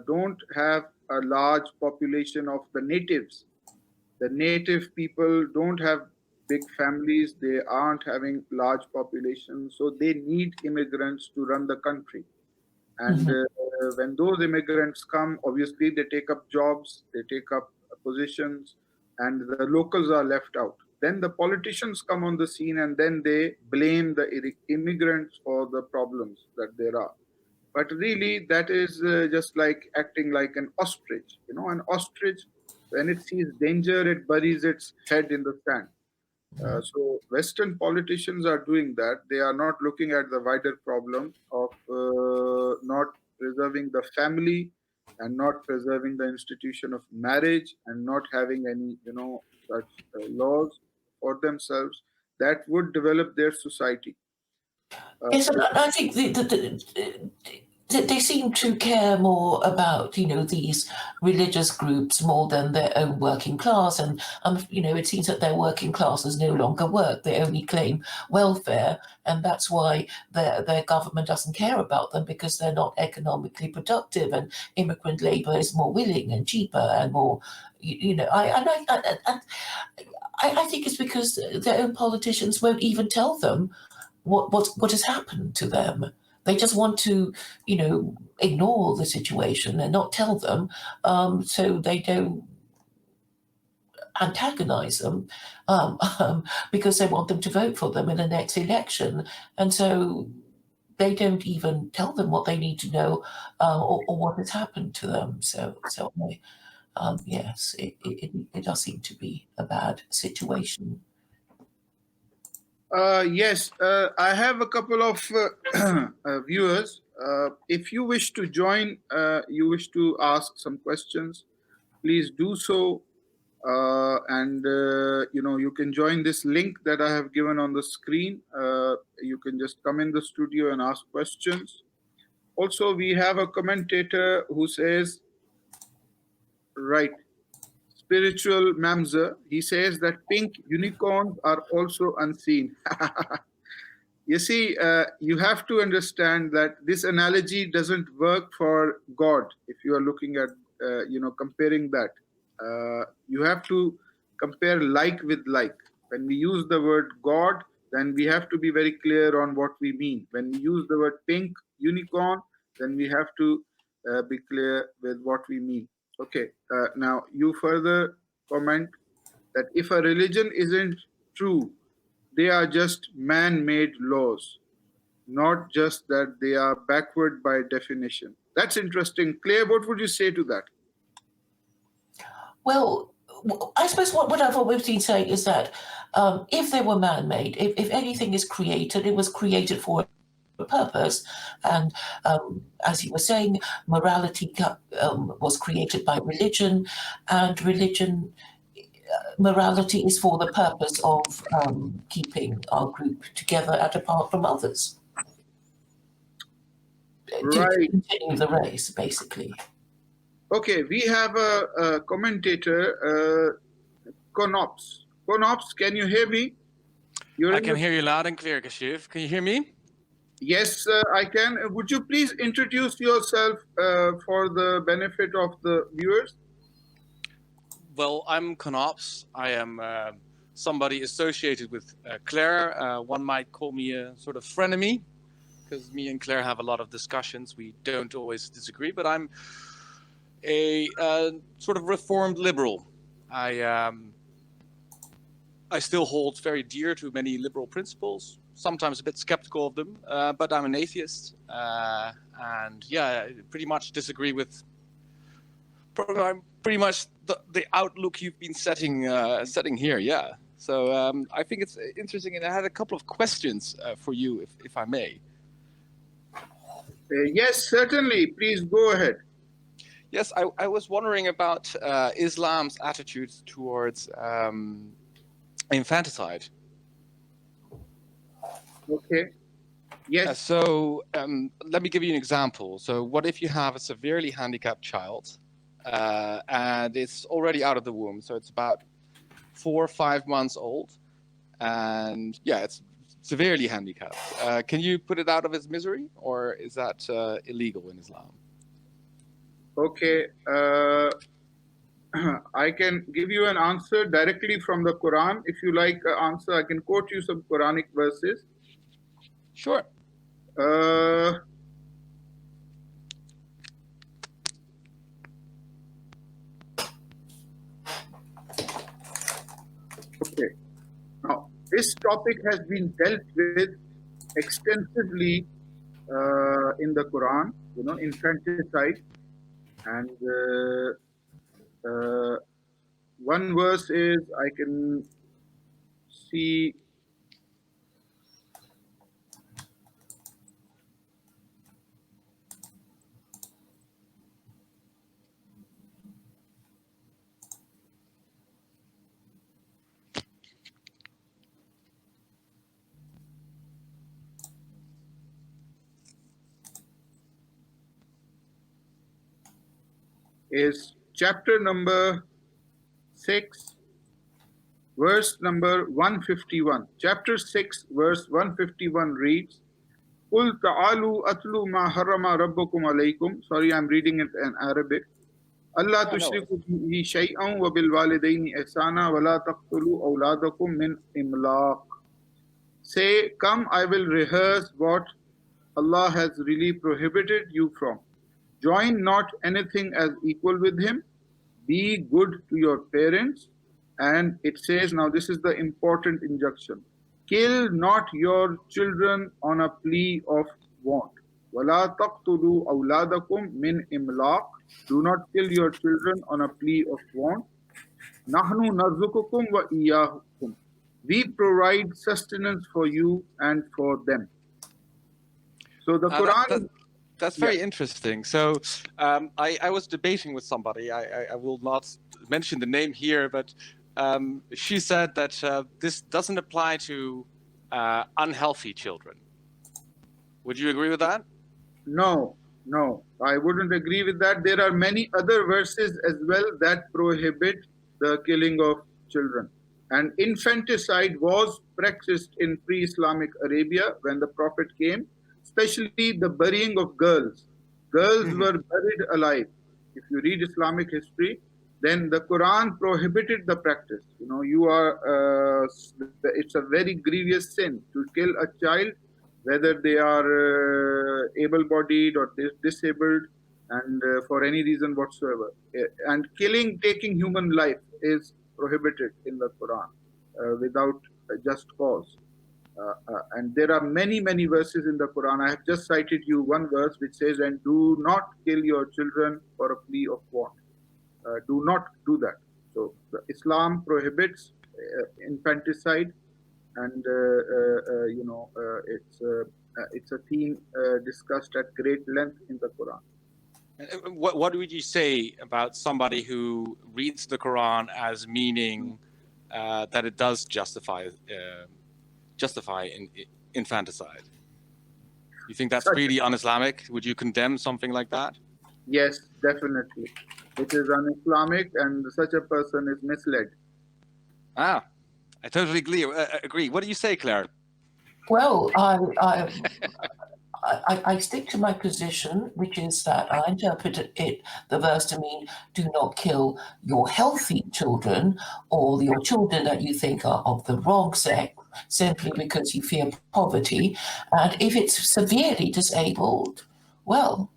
don't have a large population of the natives. The native people don't have big families, they aren't having large populations, so they need immigrants to run the country. And Mhm. when those immigrants come, obviously they take up jobs, they take up positions, and the locals are left out. Then the politicians come on the scene, and then they blame the immigrants for the problems that there are. But really, that is just like acting like an ostrich. An ostrich, when it sees danger, it buries its head in the sand. So Western politicians are doing that. They are not looking at the wider problem of not preserving the family, and not preserving the institution of marriage, and not having any, such laws for themselves that would develop their society. Yes, and Uh, I think they seem to care more about these religious groups more than their own working class, and it seems that their working classes no longer work. They only claim welfare, and that's why their government doesn't care about them, because they're not economically productive, and immigrant labour is more willing and cheaper and more. I think it's because their own politicians won't even tell them what has happened to them. They just want to, ignore the situation and not tell them, so they don't antagonize them, um, because they want them to vote for them in the next election, and so they don't even tell them what they need to know, or what has happened to them. Yes, it does seem to be a bad situation. Yes, I have a couple of viewers. If you wish to join, you wish to ask some questions, please do so. And you can join this link that I have given on the screen. You can just come in the studio and ask questions. Also, we have a commentator who says, right, spiritual Mamza. He says that pink unicorns are also unseen. You see, you have to understand that this analogy doesn't work for God. If you are looking at, comparing that, you have to compare like with like. When we use the word God, then we have to be very clear on what we mean. When we use the word pink unicorn, then we have to be clear with what we mean. Okay. Now, you further comment that if a religion isn't true, they are just man made laws, not just that they are backward by definition. That's interesting. Claire, what would you say to that? Well, I suppose what we've been saying is that, if they were man-made, if anything is created, it was created for a purpose. And as you were saying, morality was created by religion, and morality is for the purpose of keeping our group together and apart from others, to Right. continue the race, basically. Okay, we have a commentator, Konops. Konops, can you hear me? I can hear you loud and clear, Kashif. Can you hear me? Yes, I can. Would you please introduce yourself for the benefit of the viewers? Well, I'm Konops. I am somebody associated with Claire. One might call me a sort of frenemy, because me and Claire have a lot of discussions. We don't always disagree, but I'm a sort of reformed liberal. I still hold very dear to many liberal principles, sometimes a bit skeptical of them, but I'm an atheist. And yeah, I pretty much disagree with pretty much the outlook you've been setting here. Yeah. So I think it's interesting, and I had a couple of questions for you, if I may. Yes, certainly. Please go ahead. Yes, I was wondering about Islam's attitudes towards infanticide. Okay. Yes. So let me give you an example. So what if you have a severely handicapped child and it's already out of the womb? So it's about 4 or 5 months old, and yeah, it's severely handicapped. Can you put it out of its misery, or is that illegal in Islam? Okay. I can give you an answer directly from the Quran. If you like an answer, I can quote you some Quranic verses. Sure. Okay. Now, this topic has been dealt with extensively in the Quran, infanticide. And one verse is, I can see, is chapter number 6, verse number 151. Chapter 6, verse 151 reads, قُلْ تَعَالُوا أَتْلُوا مَا حَرَّمَ رَبُّكُمْ عَلَيْكُمْ. Sorry, I'm reading it in Arabic. أَلَّا تُشْرِكُوا بِهِ شَيْئًا وَبِالْوَالِدَيْنِ إِحْسَانًا وَلَا تَقْتُلُوا أَوْلَادَكُمْ مِنْ إِمْلَاقٍ. Say, come, I will rehearse what Allah has really prohibited you from. Join not anything as equal with him. Be good to your parents. And it says, now this is the important injunction. Kill not your children on a plea of want. وَلَا تَقْتُلُوا أَوْلَادَكُمْ مِنْ إِمْلَاقٍ. Do not kill your children on a plea of want. نَحْنُ نَرْزُقُكُمْ وَإِيَّاهُمْ. We provide sustenance for you and for them. So the Quran... That's very interesting. So I was debating with somebody. I will not mention the name here, but she said that this doesn't apply to unhealthy children. Would you agree with that? No, I wouldn't agree with that. There are many other verses as well that prohibit the killing of children. And infanticide was practiced in pre-Islamic Arabia when the Prophet came, especially the burying of girls. Girls were buried alive. If you read Islamic history, then the Quran prohibited the practice. It's a very grievous sin to kill a child, whether they are able-bodied or disabled, and for any reason whatsoever. And taking human life is prohibited in the Quran without a just cause. And there are many, many verses in the Quran. I have just cited you one verse which says, and do not kill your children for a plea of want. Do not do that. So Islam prohibits infanticide, and it's a theme discussed at great length in the Quran. What would you say about somebody who reads the Quran as meaning that it does justify infanticide? You think that's really un-Islamic? Would you condemn something like that? Yes, definitely. It is un-Islamic, and such a person is misled. Ah, I totally agree. What do you say, Claire? Well, I stick to my position, which is that I interpret the verse to mean do not kill your healthy children or your children that you think are of the wrong sex simply because you fear poverty. And if it's severely disabled, well,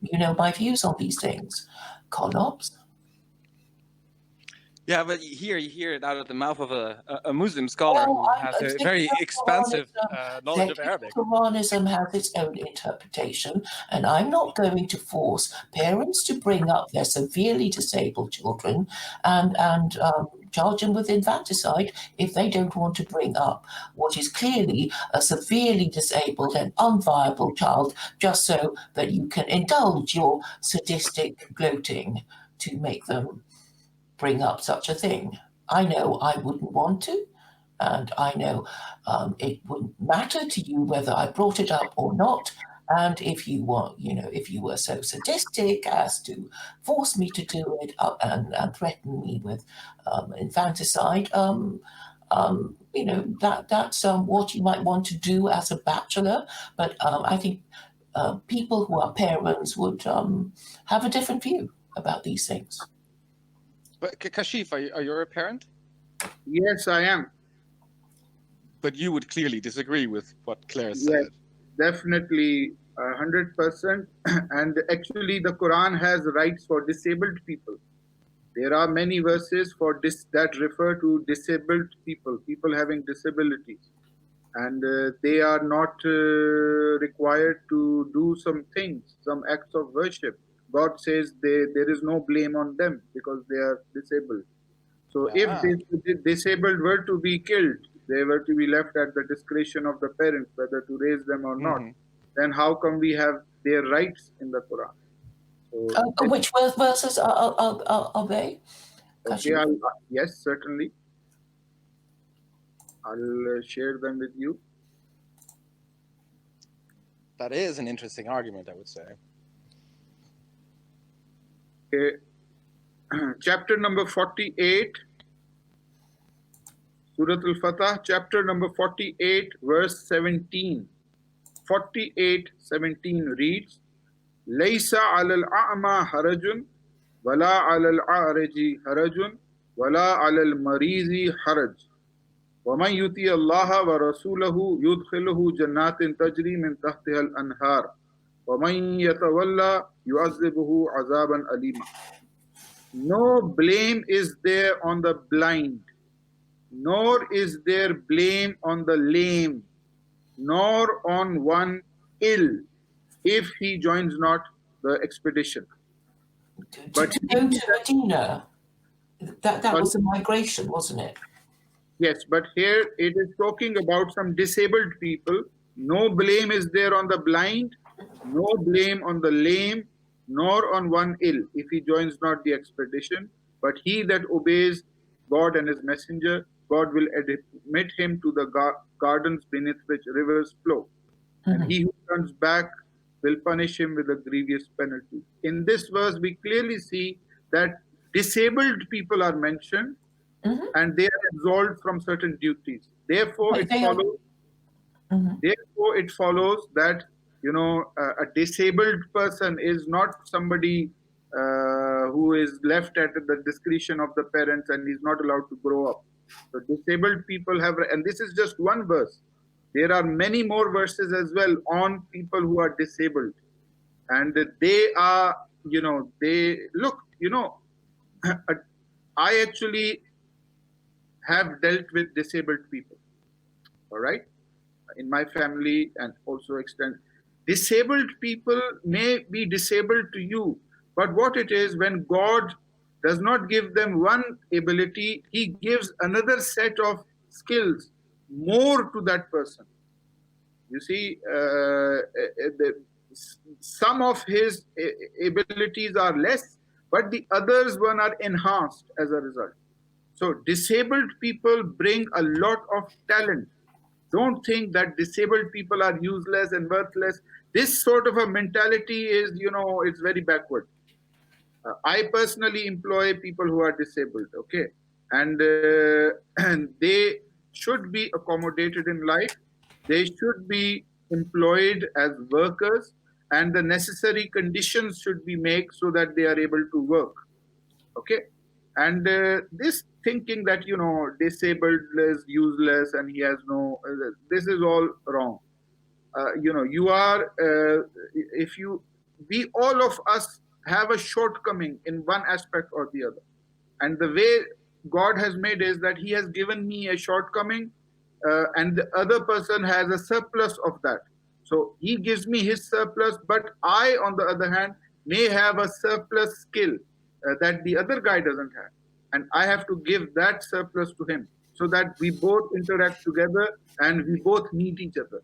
you know my views on these things. Collapse. Yeah, but here you hear it out of the mouth of a Muslim scholar who has a very expansive knowledge of Arabic. Quranism has its own interpretation, and I'm not going to force parents to bring up their severely disabled children and charge them with infanticide if they don't want to bring up what is clearly a severely disabled and unviable child, just so that you can indulge your sadistic gloating to make them bring up such a thing. I know I wouldn't want to, and I know it wouldn't matter to you whether I brought it up or not. And if you want, if you were so sadistic as to force me to do it and threaten me with infanticide, that's what you might want to do as a bachelor. But I think people who are parents would have a different view about these things. But Kashif, are you a parent? Yes, I am. But you would clearly disagree with what Claire Yes, said. definitely 100%. And actually, the Quran has rights for disabled people. There are many verses for that refer to disabled people having disabilities, and they are not required to do some things, some acts of worship. God says there is no blame on them because they are disabled. So if the disabled were to be killed, they were to be left at the discretion of the parents whether to raise them or not. Then how come we have their rights in the Quran? So which verses are they? Okay, yes, certainly. I'll share them with you. That is an interesting argument, I would say. Okay. Chapter number 48, Surah Al-Fatah, chapter number 48, verse 17. 48:17 reads, Laysa alal a'ma harajun, wala alal a'raji harajun, wala alal marizi haraj. وَمَنْ يُطِيعِ اللَّهَ وَرَسُولَهُ يُدْخِلْهُ جَنَّاتٍ تَجْرِي مِنْ تَحْتِهَا الْأَنْهَارُ وَمَنْ يَتَوَلَّى يُعَذِّبُهُ عَذَابًا أَلِيمًا. No blame is there on the blind, nor is there blame on the lame, nor on one ill, if he joins not the expedition. But to go to Medina, that was a migration, wasn't it? Yes, but here it is talking about some disabled people. No blame is there on the blind, no blame on the lame, nor on one ill, if he joins not the expedition. But he that obeys God and his messenger, God will admit him to the gardens beneath which rivers flow. And he who turns back will punish him with a grievous penalty. In this verse, we clearly see that disabled people are mentioned, and they are absolved from certain duties. Therefore, it follows that a disabled person is not somebody who is left at the discretion of the parents and is not allowed to grow up. So disabled people have, and this is just one verse. There are many more verses as well on people who are disabled, and they are, I actually have dealt with disabled people, all right, in my family and also extend. Disabled people may be disabled to you, but what it is, when God does not give them one ability, he gives another set of skills more to that person. You see, some of his abilities are less, but the others one are enhanced as a result. So disabled people bring a lot of talent. Don't think that disabled people are useless and worthless. This sort of a mentality is, it's very backward. I personally employ people who are disabled, okay? and they should be accommodated in life. They should be employed as workers, and the necessary conditions should be made so that they are able to work. Okay, and this thinking that disabled is useless and he has no, this is all wrong. You are, if you we all of us have a shortcoming in one aspect or the other, and the way God has made is that he has given me a shortcoming, and the other person has a surplus of that. So he gives me his surplus, but I, on the other hand, may have a surplus skill that the other guy doesn't have, and I have to give that surplus to him so that we both interact together and we both need each other.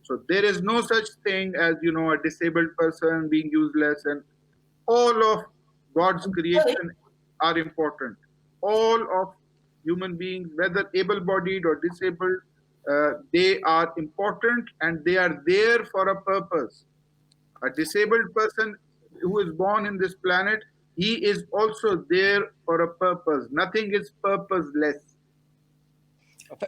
So there is no such thing as a disabled person being useless, and all of God's Well, creation are important. All of human beings, whether able-bodied or disabled, they are important and they are there for a purpose. A disabled person who is born in this planet, he is also there for a purpose. Nothing is purposeless.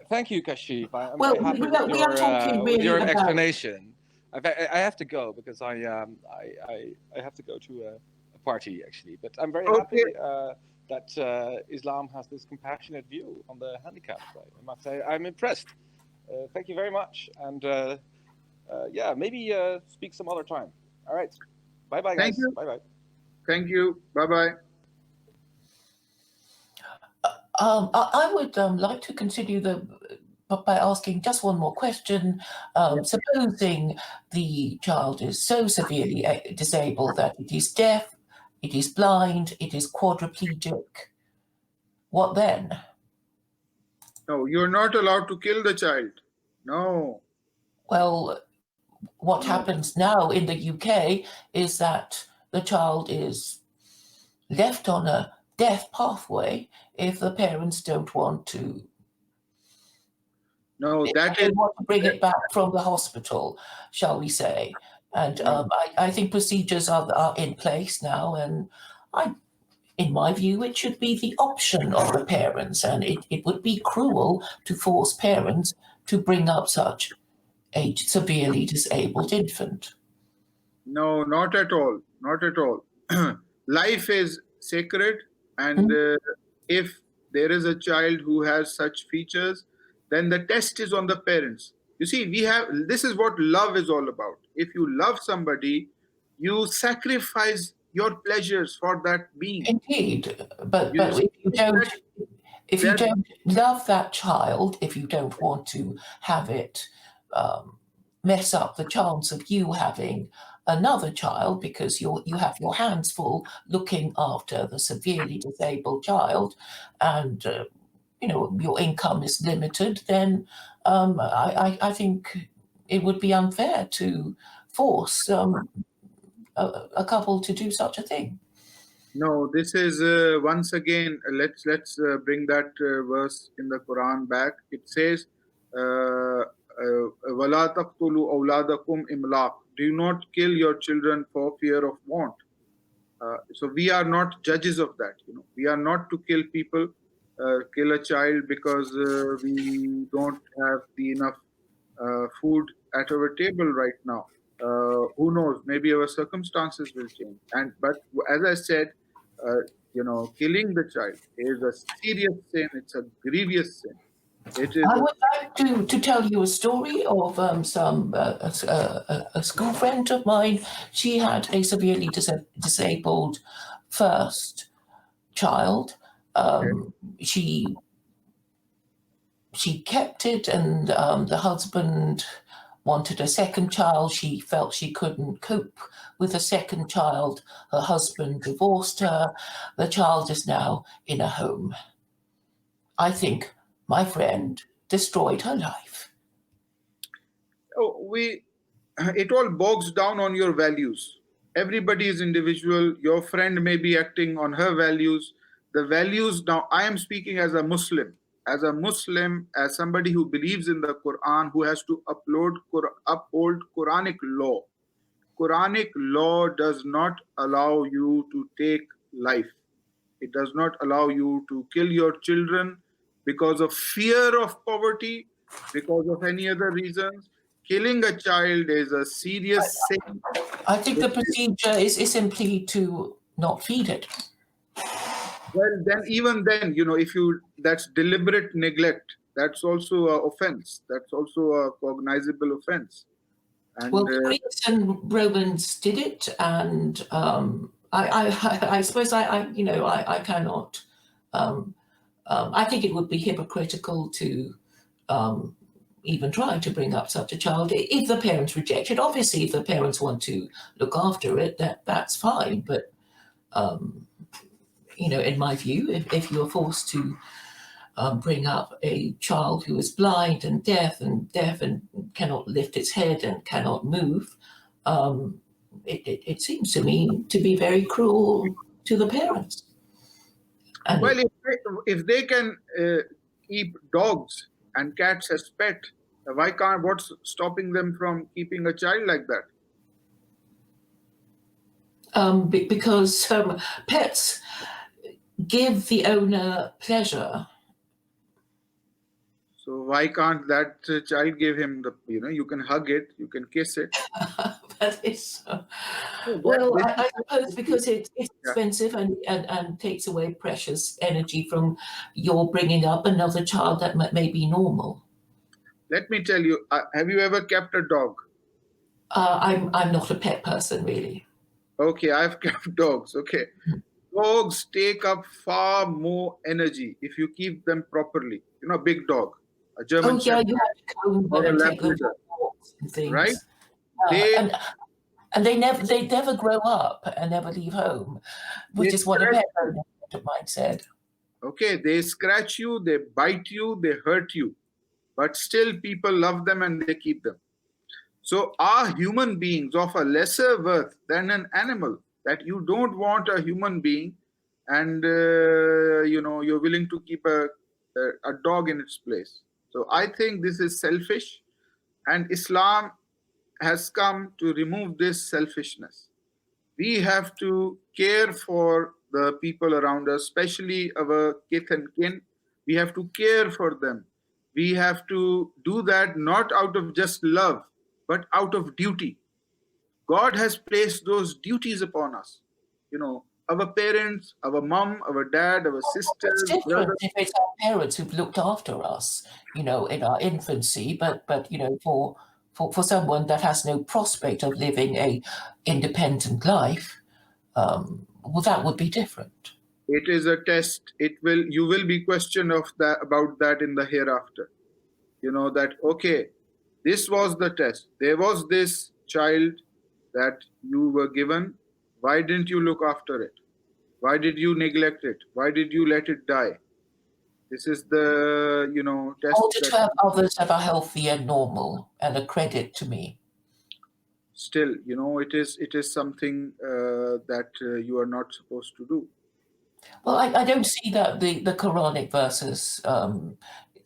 Thank you, Kashif. I'm well, very happy we are talking with really your about. explanation. I have to go because I have to go to a party actually. But I'm very happy Okay, that Islam has this compassionate view on the handicapped. I must say I'm impressed. Thank you very much, and yeah, maybe speak some other time. All right, bye bye thank guys. you. Bye bye. Thank you. Bye-bye. I would like to continue by asking just one more question. Yeah. Supposing the child is so severely disabled that it is deaf, it is blind, it is quadriplegic, what then? No, you're not allowed to kill the child. No, Well, what no. happens now in the UK is that the child is left on a death pathway if the parents don't want to. No, If that they is want to bring it back from the hospital, shall we say? And no, I think procedures are in place now, and in my view, it should be the option of the parents, and it would be cruel to force parents to bring up such a severely disabled infant. no, not at all. Not at all. Life is sacred, and Mm. if there is a child who has such features, then the test is on the parents. You see, we have, this is what love is all about. If you love somebody, you sacrifice your pleasures for that being. Indeed, but You see, that if you that don't love that child, if you don't want to have it mess up the chance of you having another child because you have your hands full looking after the severely disabled child, and your income is limited, then I think it would be unfair to force a couple to do such a thing. No, this is once again. Let's bring that verse in the Quran back. It says, "Wala taqtulu awladakum imlaq." Do not kill your children for fear of want. So we are not judges of that. We are not to kill people, kill a child because we don't have the enough food at our table right now. Who knows? Maybe our circumstances will change. And but as I said, killing the child is a serious sin. It's a grievous sin. It is I a would like to tell you a story of a school friend of mine. She had a severely disabled first child. okay. She kept it, and the husband wanted a second child. She felt she couldn't cope with a second child. Her husband divorced her. The child is now in a home. I think my friend destroyed her life. Oh, it all bogs down on your values. Everybody is individual. Your friend may be acting on her values. The values, now I am speaking as a Muslim. As a Muslim, as somebody who believes in the Quran, who has to uphold Quranic law. Quranic law does not allow you to take life. It does not allow you to kill your children because of fear of poverty, because of any other reasons. Killing a child is a serious sin. I think the It is, procedure is simply to not feed it. well, then even then, if you that's deliberate neglect, that's also a offense. That's also a cognizable offense. Well, And the Greeks and Romans did it, and I suppose I cannot. I think it would be hypocritical to even try to bring up such a child if the parents reject it. Obviously, if the parents want to look after it, that's fine. But in my view, if you're forced to bring up a child who is blind and deaf and cannot lift its head and cannot move, it seems to me to be very cruel to the parents. And well, if they can keep dogs and cats as pet, why can't? What's stopping them from keeping a child like that? because pets give the owner pleasure. So why can't that child give him the? You can hug it, you can kiss it. But it's So well, this I suppose is, because it's yeah. expensive and takes away precious energy from your bringing up another child that may be normal. Let me tell you. Have you ever kept a dog? I'm not a pet person really. Okay, I've kept dogs. Okay, dogs take up far more energy if you keep them properly. A big dog, a German Oh yeah, Shepherd you have to comb them or a and take them for Labrador, walks and right? things. They And they never grow up and never leave home, they which is what a scratch pet you. owner of mine said. Okay, they scratch you, they bite you, they hurt you, but still people love them and they keep them. So are human beings of a lesser worth than an animal, that you don't want a human being and you're willing to keep a dog in its place? So I think this is selfish, and Islam has come to remove this selfishness. We have to care for the people around us, especially our kith and kin. We have to care for them. We have to do that not out of just love, but out of duty. God has placed those duties upon us. Our parents, our mom, our dad, our It's sisters, different brothers. if it's our parents who've looked after us, in our infancy, but for someone that has no prospect of living a independent life, well, that would be different. It is a test. You will be questioned of that about that in the hereafter. That okay, this was the test. There was this child that you were given. Why didn't you look after it? Why did you neglect it? Why did you let it die? This is the test Order that to have others that are healthy and normal and a credit to me. still it is something that you are not supposed to do. Well, I don't see that the Quranic verses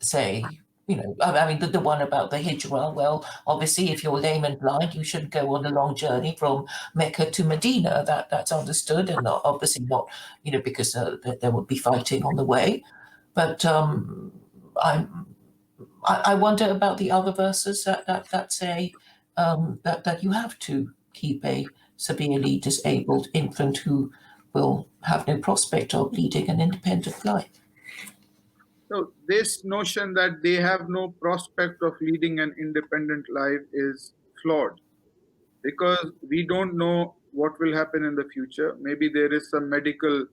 say, I mean, the one about the hijrah. Well, obviously, if you're lame and blind, you shouldn't go on a long journey from Mecca to Medina. That's understood, and obviously not, because there would be fighting on the way. But I wonder about the other verses that say that you have to keep a severely disabled infant who will have no prospect of leading an independent life. So this notion that they have no prospect of leading an independent life is flawed, because we don't know what will happen in the future. Maybe there is some medical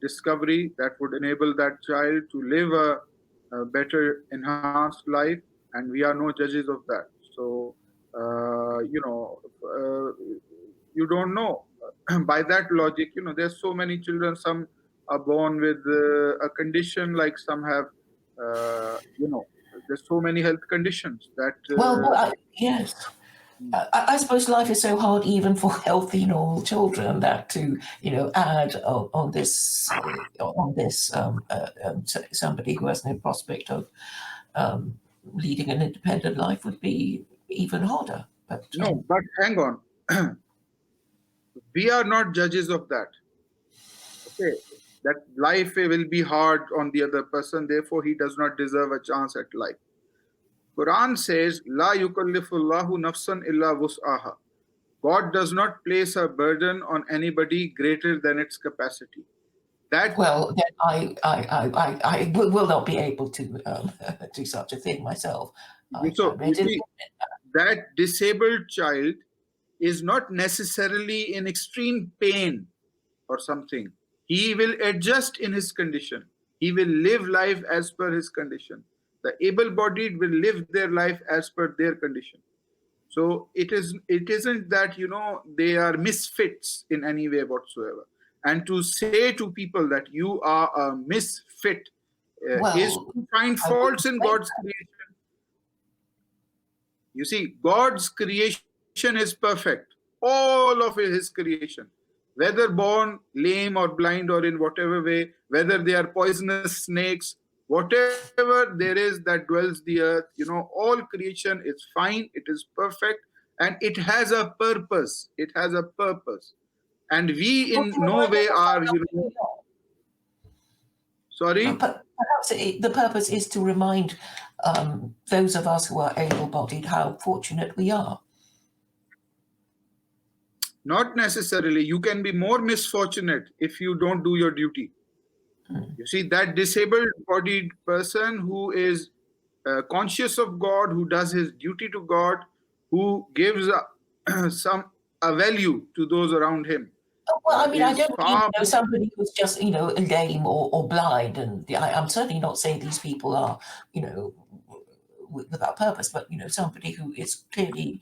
discovery that would enable that child to live a better enhanced life, and we are no judges of that. So you don't know. By that logic, there's so many children. Some are born with a condition, like some have there's so many health conditions that Well, yes. I suppose life is so hard, even for healthy, normal children, that to add on this somebody who has no prospect of leading an independent life would be even harder. But no, but hang on. We are not judges of that. Okay. that life will be hard on the other person, therefore he does not deserve a chance at life. Quran says, La yukallifullahu nafsan illa wus'aha. God does not place a burden on anybody greater than its capacity. That Well, then I will not be able to do such a thing myself. I so you readily see, that disabled child is not necessarily in extreme pain or something. He will adjust in his condition. He will live life as per his condition. The able-bodied will live their life as per their condition. So it isn't that they are misfits in any way whatsoever. And to say to people that you are a misfit is well, to find I wouldn't faults in say God's creation. You see, God's creation is perfect. All of his creation, whether born lame or blind or in whatever way, whether they are poisonous snakes, whatever there is that dwells the earth, all creation is fine, it is perfect, and it has a purpose. It has a purpose. And we Well, in to no remind us way of how are, lucky we are. sorry? Perhaps the purpose is to remind those of us who are able-bodied how fortunate we are. Not necessarily. You can be more misfortunate if you don't do your duty. You see, that disabled bodied person who is conscious of God, who does his duty to God, who gives a value to those around him, Well, I mean, I is don't mean, far more. somebody who's just, lame or blind, and I'm certainly not saying these people are, you know, without purpose, but, somebody who is clearly,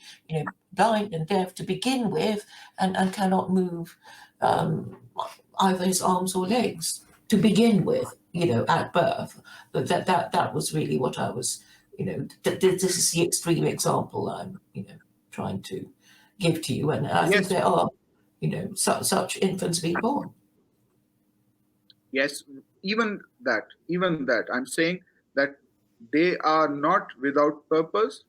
blind and deaf to begin with, and cannot move either his arms or legs to begin with, at birth. But that was really what I was, this is the extreme example I'm, trying to give to you, and I think Yes, there are such infants being born. yes, even that. I'm saying that they are not without purpose,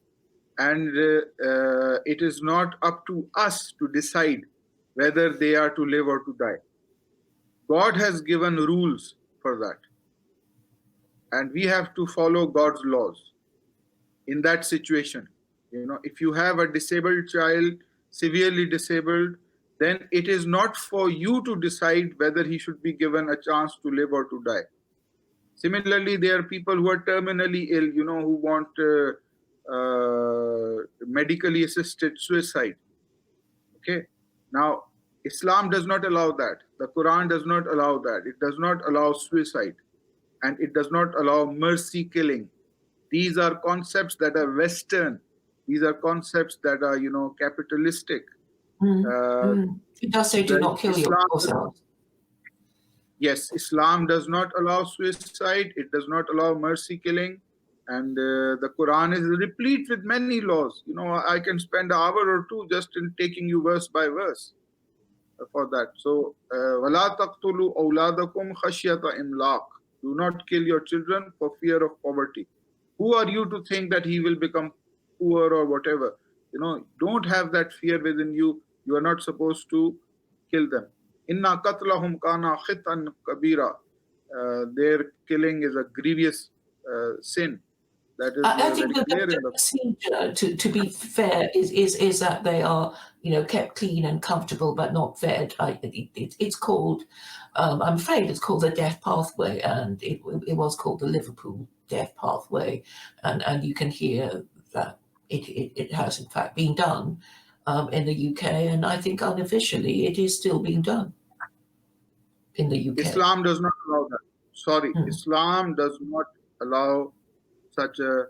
and it is not up to us to decide whether they are to live or to die. God has given rules for that, and we have to follow God's laws in that situation. If you have a disabled child, severely disabled, then it is not for you to decide whether he should be given a chance to live or to die. Similarly, there are people who are terminally ill, who want medically assisted suicide. Okay. Now, Islam does not allow that. The Quran does not allow that. It does not allow suicide, and it does not allow mercy killing. These are concepts that are Western. These are concepts that are, capitalistic. Uh, It does say do the not kill Islam, yourselves. yes, Islam does not allow suicide. It does not allow mercy killing, and the Quran is replete with many laws. I can spend an hour or two just in taking you verse by verse for that. So, وَلَا تَقْتُلُوا أَوْلَادَكُمْ خَشْيَةَ إِمْلَاقٍ. Do not kill your children for fear of poverty. Who are you to think that he will become poor or whatever? Don't have that fear within you. You are not supposed to kill them. Inna qatlahum kana khitan kabira. Their killing is a grievous sin. That is I think very that clear the in the. procedure, to be fair, is that they are, kept clean and comfortable, but not fed. It's called, I'm afraid it's called the death pathway, and it was called the Liverpool death pathway, and you can hear that it has in fact been done in the UK, and I think unofficially it is still being done in the UK. Islam does not allow that. Sorry, Hmm. Islam does not allow such a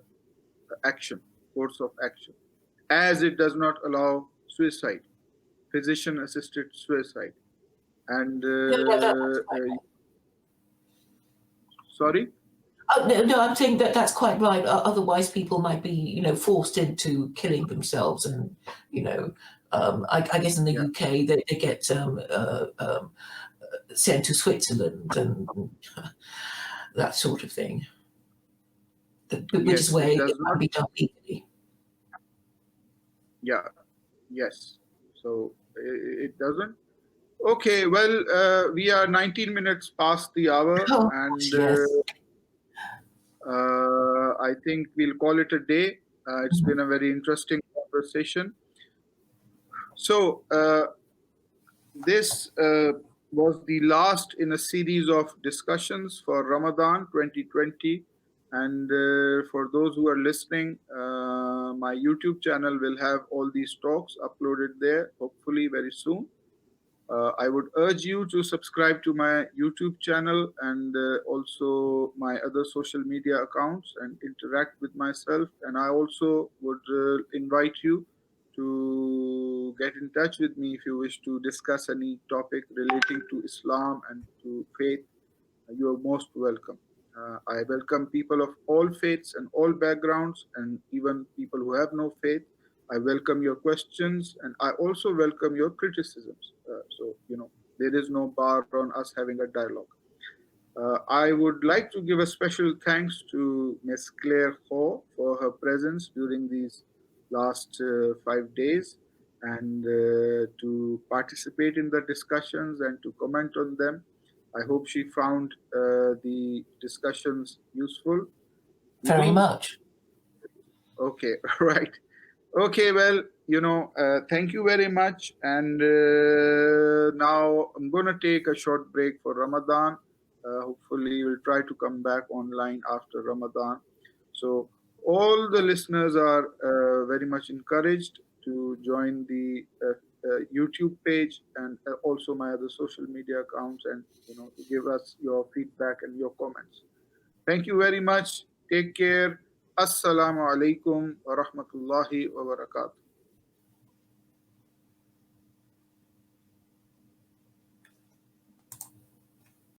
action, course of action, as it does not allow suicide, physician-assisted suicide, and Yeah, that's quite right. sorry. Oh, no, I'm saying that that's quite right. Otherwise, people might be, forced into killing themselves, and I guess in the Yeah. UK they get sent to Switzerland and that sort of thing, which is Yes, where it it does can not. be done legally. Yeah. Yes. So it doesn't. Okay, well, we are 19 minutes past the hour, Oh, and yes. I think we'll call it a day. It's been a very interesting conversation. So, this was the last in a series of discussions for Ramadan 2020. And for those who are listening, my YouTube channel will have all these talks uploaded there, hopefully very soon. I would urge you to subscribe to my YouTube channel and also my other social media accounts and interact with myself. And I also would invite you to get in touch with me if you wish to discuss any topic relating to Islam and to faith. You are most welcome. I welcome people of all faiths and all backgrounds, and even people who have no faith. I welcome your questions, and I also welcome your criticisms. There is no bar on us having a dialogue. I would like to give a special thanks to Ms. Claire Ho for her presence during these last 5 days and to participate in the discussions and to comment on them. I hope she found the discussions useful. We Very do. much. Okay, right. Okay, well, thank you very much. And now I'm going to take a short break for Ramadan. Hopefully, we'll try to come back online after Ramadan. So, all the listeners are very much encouraged to join the YouTube page and also my other social media accounts and, to give us your feedback and your comments. Thank you very much. Take care. Assalamu alaikum wa rahmatullahi wa barakatuh.